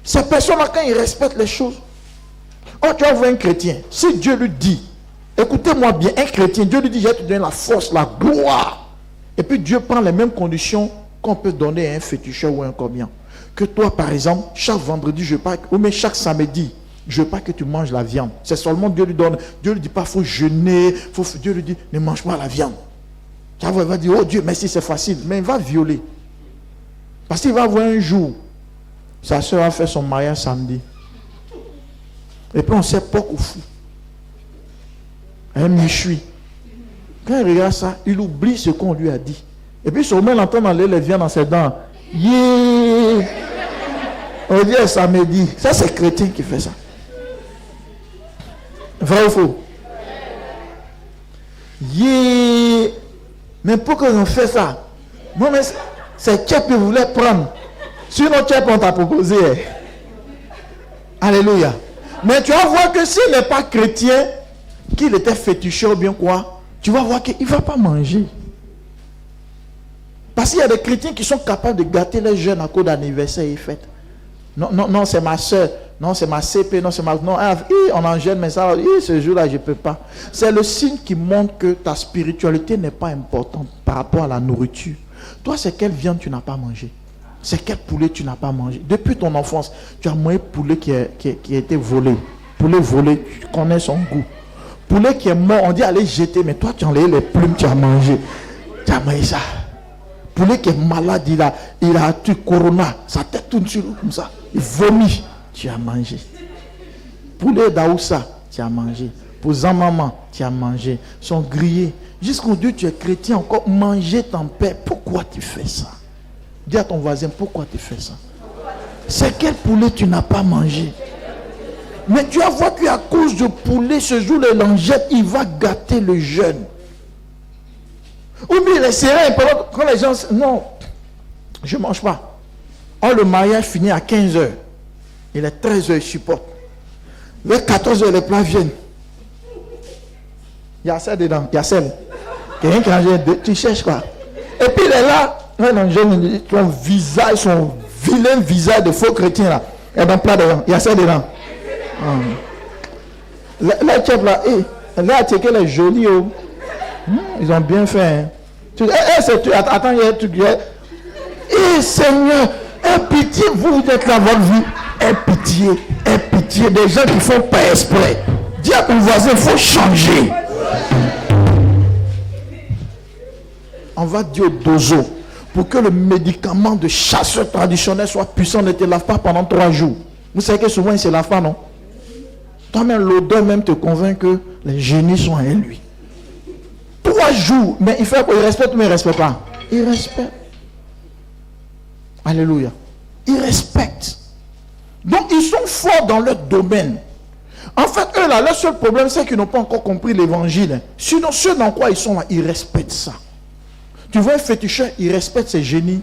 Ces personnes-là, quand ils respectent les choses, oh, tu vas voir un chrétien. Si Dieu lui dit, écoutez-moi bien, un chrétien, Dieu lui dit, je vais te donner la force, la gloire. Et puis Dieu prend les mêmes conditions qu'on peut donner à un féticheur ou à un combien. Que toi, par exemple, chaque vendredi, je veux pas, ou même chaque samedi, je ne veux pas que tu manges la viande. C'est seulement Dieu lui donne. Dieu lui dit pas, il faut jeûner. Dieu lui dit, ne mange pas la viande. Tu vas voir, il va dire, oh Dieu, merci, c'est facile. Mais il va violer. Parce qu'il va avoir un jour, sa soeur a fait son mariage samedi. Et puis on sait pas au fou. Un michui. Quand il regarde ça, il oublie ce qu'on lui a dit. Et puis seulement il entend aller les viandes dans ses dents. Yeah! On dit samedi. Ça c'est chrétien qui fait ça. Vrai ou faux? Yeah! Mais pourquoi on fait ça? Non mais c'est Tchèp qui voulait prendre. Sinon Tchèp on t'a proposé. Alléluia. Mais tu vas voir que s'il n'est pas chrétien, qu'il était féticheur ou bien quoi, tu vas voir qu'il ne va pas manger. Parce qu'il y a des chrétiens qui sont capables de gâter les jeunes à cause d'anniversaire et fête. Non, non, non, c'est ma soeur. Non, c'est ma CP. Non, c'est ma... Non, on en gêne, mais ça, ce jour-là, je ne peux pas. C'est le signe qui montre que ta spiritualité n'est pas importante par rapport à la nourriture. Toi, c'est quelle viande tu n'as pas mangé? C'est quel poulet tu n'as pas mangé? Depuis ton enfance, tu as mangé poulet qui a été volé. Poulet volé, tu connais son goût. Poulet qui est mort, on dit allez jeter, mais toi tu as enlevé les plumes, tu as mangé. Tu as mangé ça. Poulet qui est malade, il a tué corona, sa tête tourne sur lui comme ça. Il vomit, tu as mangé. Poulet d'Aoussa, tu as mangé. Pour Zamaman, tu as mangé. Ils sont grillés. Jusqu'au Dieu, tu es chrétien encore, manger en paix. Pourquoi tu fais ça? Dis à ton voisin, pourquoi tu fais ça? C'est quel poulet tu n'as pas mangé? Mais tu vas voir qu'à cause de poulet, ce jour, les langettes, il va gâter le jeune. Ou bien les sérins, quand les gens... Non, je ne mange pas. Or, le mariage finit à 15h. Il est 13h, il supporte. Vers 14h, les plats viennent. Il y a ça dedans, il y a celle. Quelqu'un qui a mangé deux, tu cherches quoi? Et puis il est là, ton visage, son vilain visage de faux chrétien là. Il y a dans plat dedans, il y a ça dedans. Là, chef là, là, tu qu'elle est jolie. Oh. Ils ont bien fait. Hein. Attends, il y a un truc. Seigneur, aie pitié, vous êtes là, votre vie. Aie pitié des gens qui font pas exprès. Dis à ton voisin, il faut changer. On va dire au dozo, pour que le médicament de chasseur traditionnel soit puissant, ne te lave pas pendant 3 jours. Vous savez que souvent il ne se lave pas, non? Toi-même, l'odeur même te convainc que les génies sont à lui. 3 jours, mais il fait quoi? Il respecte ou il ne respecte pas? Il respecte. Alléluia. Il respecte. Donc ils sont forts dans leur domaine. En fait, eux là, leur seul problème, c'est qu'ils n'ont pas encore compris l'évangile. Sinon, ceux dans quoi ils sont là, ils respectent ça. Tu vois un féticheur, il respecte ses génies.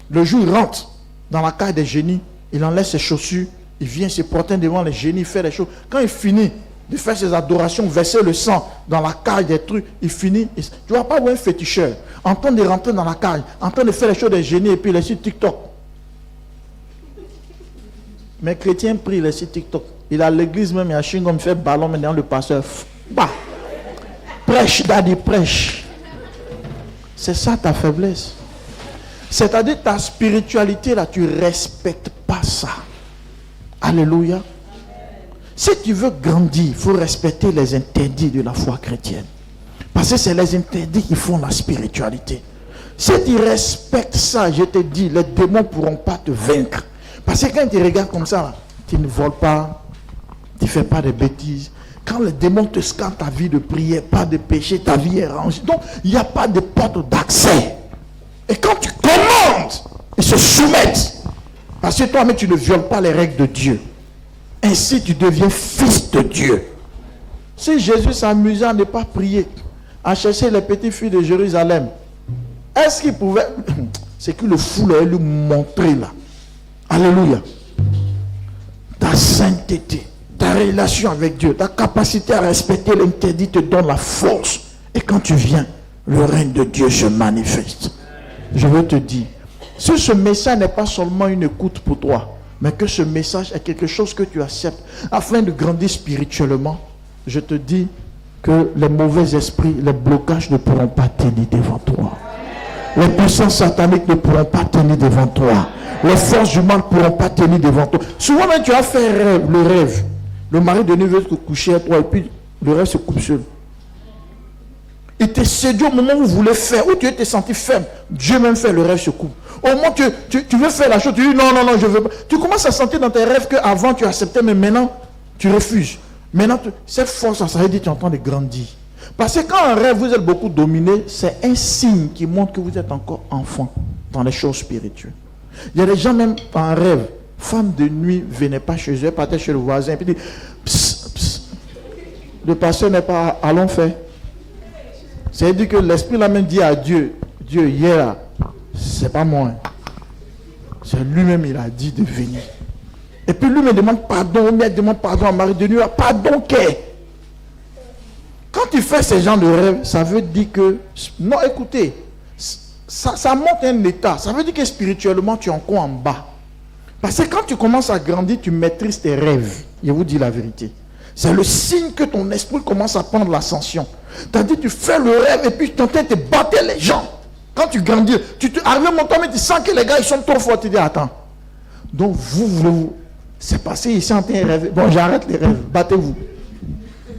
Le jour, il rentre dans la cage des génies, il enlève ses chaussures, il vient se porter devant les génies, il fait les choses. Quand il finit, de faire ses adorations, verser le sang dans la cage des trucs, il finit. Tu ne vas pas voir un féticheur en train de rentrer dans la cage, en train de faire les choses des génies et puis il est sur TikTok. Mais chrétien prie, il est sur TikTok. Il a l'église même, il a chingom, il fait ballon maintenant le pasteur. Bah, prêche, daddy, prêche. C'est ça ta faiblesse. C'est-à-dire ta spiritualité là, tu ne respectes pas ça. Alléluia. Si tu veux grandir, il faut respecter les interdits de la foi chrétienne. Parce que c'est les interdits qui font la spiritualité. Si tu respectes ça, je te dis, les démons ne pourront pas te vaincre. Parce que quand tu regardes comme ça, là, tu ne voles pas, tu ne fais pas de bêtises. Quand les démons te scannent ta vie de prière, pas de péché, ta vie est rangée. Donc, il n'y a pas de porte d'accès. Et quand tu commandes, ils se soumettent. Parce que toi-même, tu ne violes pas les règles de Dieu. Ainsi, tu deviens fils de Dieu. Si Jésus s'amusait à ne pas prier, à chercher les petites filles de Jérusalem, est-ce qu'il pouvait... C'est que le fou allait lui montrer là. Alléluia. Ta sainteté, ta relation avec Dieu, ta capacité à respecter l'interdit te donne la force. Et quand tu viens, le règne de Dieu se manifeste. Je veux te dire, si ce message n'est pas seulement une écoute pour toi, mais que ce message est quelque chose que tu acceptes afin de grandir spirituellement, je te dis que les mauvais esprits, les blocages ne pourront pas tenir devant toi. Les puissances sataniques ne pourront pas tenir devant toi. Les forces du mal ne pourront pas tenir devant toi. Souvent même tu as fait le rêve. Le mari de nuit veut te coucher à toi et puis le rêve se coupe seul. Il te séduit au moment où vous voulez faire, où tu t'es senti faible. Dieu même fait, le rêve se coupe. Au moment où tu veux faire la chose, tu dis non, je veux pas. Tu commences à sentir dans tes rêves qu'avant tu acceptais, mais maintenant tu refuses. Maintenant, cette force, ça veut dire que tu es en train de grandir. Parce que quand un rêve vous êtes beaucoup dominé, c'est un signe qui montre que vous êtes encore enfant dans les choses spirituelles. Il y a des gens même en rêve, femme de nuit venait pas chez eux, partait chez le voisin, et puis dit, psst, psst. Le pasteur n'est pas, allons faire. C'est-à-dire que l'esprit l'a même dit à Dieu, Dieu hier, c'est pas moi. C'est lui-même, il a dit de venir. Et puis lui me demande pardon, il demande pardon à Marie de nuit, pardon qu'est. Quand tu fais ce genre de rêve, ça veut dire que, non écoutez, ça montre un état, ça veut dire que spirituellement tu es encore en bas. Parce que quand tu commences à grandir, tu maîtrises tes rêves. Je vous dis la vérité. C'est le signe que ton esprit commence à prendre l'ascension. C'est-à-dire tu fais le rêve et puis tu es en train de te battre les gens. Quand tu grandis, tu arrives à un moment mais tu sens que les gars ils sont trop forts. Tu dis attends. Donc vous c'est passé ici en train de rêver. Bon j'arrête les rêves, battez-vous.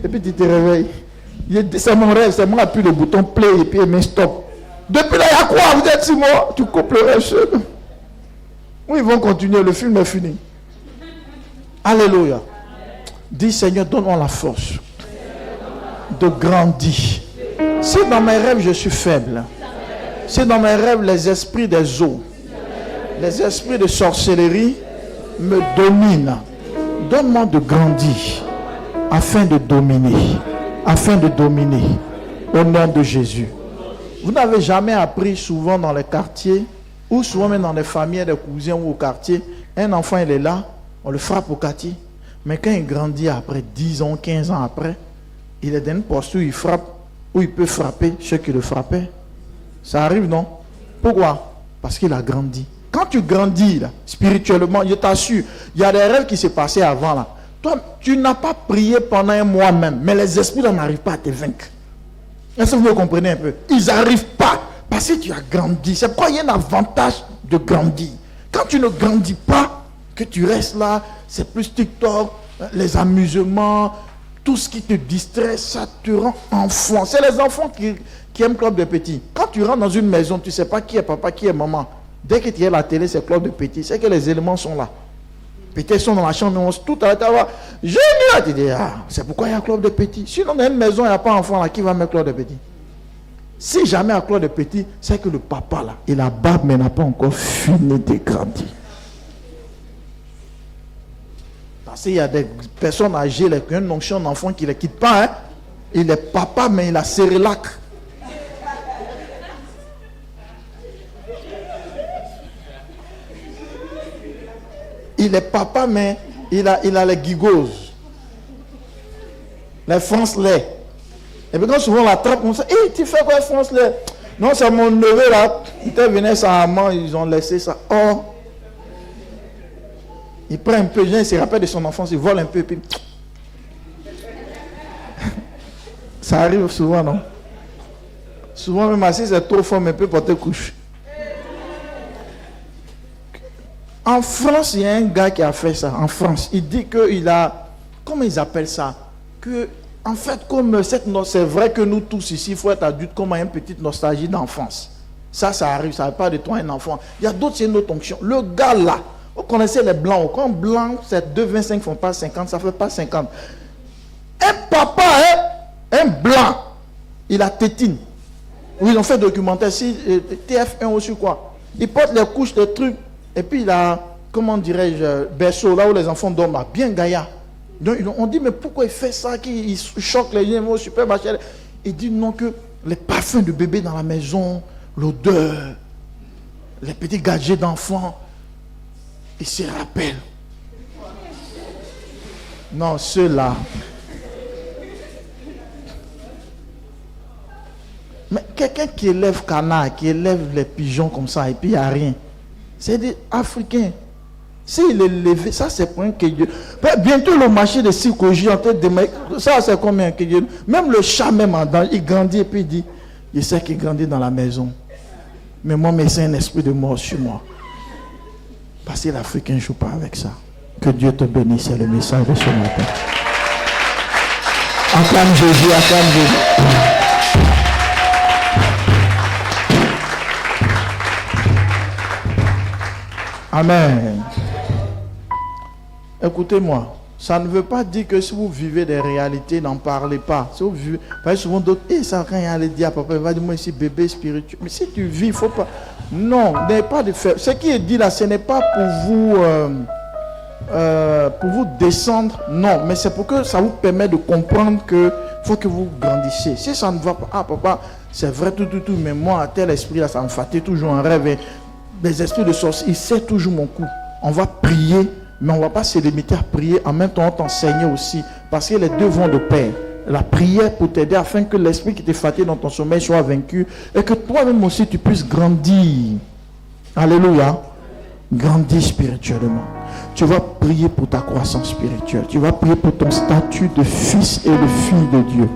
Et puis tu te réveilles. C'est mon rêve, c'est moi qui appuie le bouton play et puis il met stop. Depuis là il y a quoi? Vous êtes 6 mois, tu coupes le rêve seul. Oui, ils vont continuer, le film est fini. Alléluia. Dis Seigneur, donne-moi la force de grandir. Si dans mes rêves je suis faible, si dans mes rêves les esprits des eaux, les esprits de sorcellerie me dominent, donne-moi de grandir afin de dominer, au nom de Jésus. Vous n'avez jamais appris souvent dans les quartiers, ou souvent même dans les familles, des cousins ou au quartier, un enfant il est là, on le frappe au quartier. Mais quand il grandit après 10 ans, 15 ans après, il est dans une posture où il frappe, où il peut frapper ceux qui le frappaient. Ça arrive, non? Pourquoi? Parce qu'il a grandi. Quand tu grandis, là, spirituellement, je t'assure, il y a des rêves qui se passaient avant. Là. Toi, tu n'as pas prié pendant un mois même, mais les esprits n'arrivent pas à te vaincre. Est-ce que vous me comprenez un peu? Ils n'arrivent pas, parce que tu as grandi. C'est pourquoi il y a un avantage de grandir. Quand tu ne grandis pas, que tu restes là, c'est plus TikTok, les amusements, tout ce qui te distrait, ça te rend enfant. C'est les enfants qui aiment Club de Petits. Quand tu rentres dans une maison, tu ne sais pas qui est papa, qui est maman. Dès que tu es à la télé, c'est Club de Petits. C'est que les éléments sont là. Peut-être sont dans la chambre, tout à l'heure, génial. Tu dis, ah, c'est pourquoi il y a Club de Petits. Sinon, dans une maison, il n'y a pas d'enfant là qui va mettre Club de Petits. Si jamais il y a Club de Petits, c'est que le papa là, il a barbe, mais n'a pas encore fini de grandir. Parce qu'il y a des personnes âgées qui ont une notion d'enfant qui ne les quitte pas. Hein? Il est papa, mais il a serré lac. Il est papa, mais il a les gigoses. Les France-les. Et puis quand souvent on l'attrape, on dit, hé, tu fais quoi France-les? Non, c'est mon neveu là. Il était venu sa maman, ils ont laissé ça. Oh. Il prend un peu, il se rappelle de son enfance, il vole un peu, puis... Ça arrive souvent, non? Souvent, même si c'est trop fort, mais peut porter couche. En France, il y a un gars qui a fait ça. En France, il dit qu'il a... Comment ils appellent ça? Que, en fait, comme c'est vrai que nous tous ici, il faut être adulte, comme une petite nostalgie d'enfance. Ça arrive, ça ne pas de toi un enfant. Il y a d'autres, c'est une autre onction. Le gars là, vous connaissez les blancs. Quand blanc, c'est 2,25 ne font pas 50, ça ne fait pas 50. Un papa, un blanc, il a tétine. Oui, ils ont fait documentaire, si TF1 aussi quoi. Il porte les couches, les trucs, et puis il a, comment dirais-je, berceau, là où les enfants dorment, là, bien gaillard. Donc on dit, mais pourquoi il fait ça, qu'il choque les gens au supermarché? Il dit non, que les parfums de bébé dans la maison, l'odeur, les petits gadgets d'enfants, il se rappelle. Non, ceux-là. Mais quelqu'un qui élève canard, qui élève les pigeons comme ça, et puis il n'y a rien. C'est des Africains. S'il est levé, ça c'est pour un Dieu. Bientôt le marché de circogie en tête de ça c'est combien que Dieu. Même le chat même, il grandit et puis il dit, je sais qu'il grandit dans la maison. Mais moi, mais c'est un esprit de mort sur moi. Parce que l'Africain ne joue pas avec ça. Que Dieu te bénisse, c'est le message de ce matin. Acclame Jésus, acclame Jésus. Amen. Écoutez-moi, ça ne veut pas dire que si vous vivez des réalités, n'en parlez pas. Si vous vivez, parce que souvent d'autres, ça quand il y a les dire à papa, il va dire moi ici bébé spirituel. Mais si tu vis, il ne faut pas. Non, n'ayez pas de faire. Ce qui est dit là, ce n'est pas pour vous descendre, non, mais c'est pour que ça vous permet de comprendre que faut que vous grandissiez. Si ça ne va pas, ah papa, c'est vrai tout, mais moi, tel esprit là, ça me fatigue toujours en rêve. Et les esprits de sorcier, ils serrent toujours mon cou. On va prier, mais on ne va pas se limiter à prier. En même temps, on t'enseigne aussi. Parce que les deux vont de pair. La prière pour t'aider afin que l'esprit qui t'est fatigué dans ton sommeil soit vaincu. Et que toi-même aussi, tu puisses grandir. Alléluia. Grandir spirituellement. Tu vas prier pour ta croissance spirituelle. Tu vas prier pour ton statut de fils et de fille de Dieu.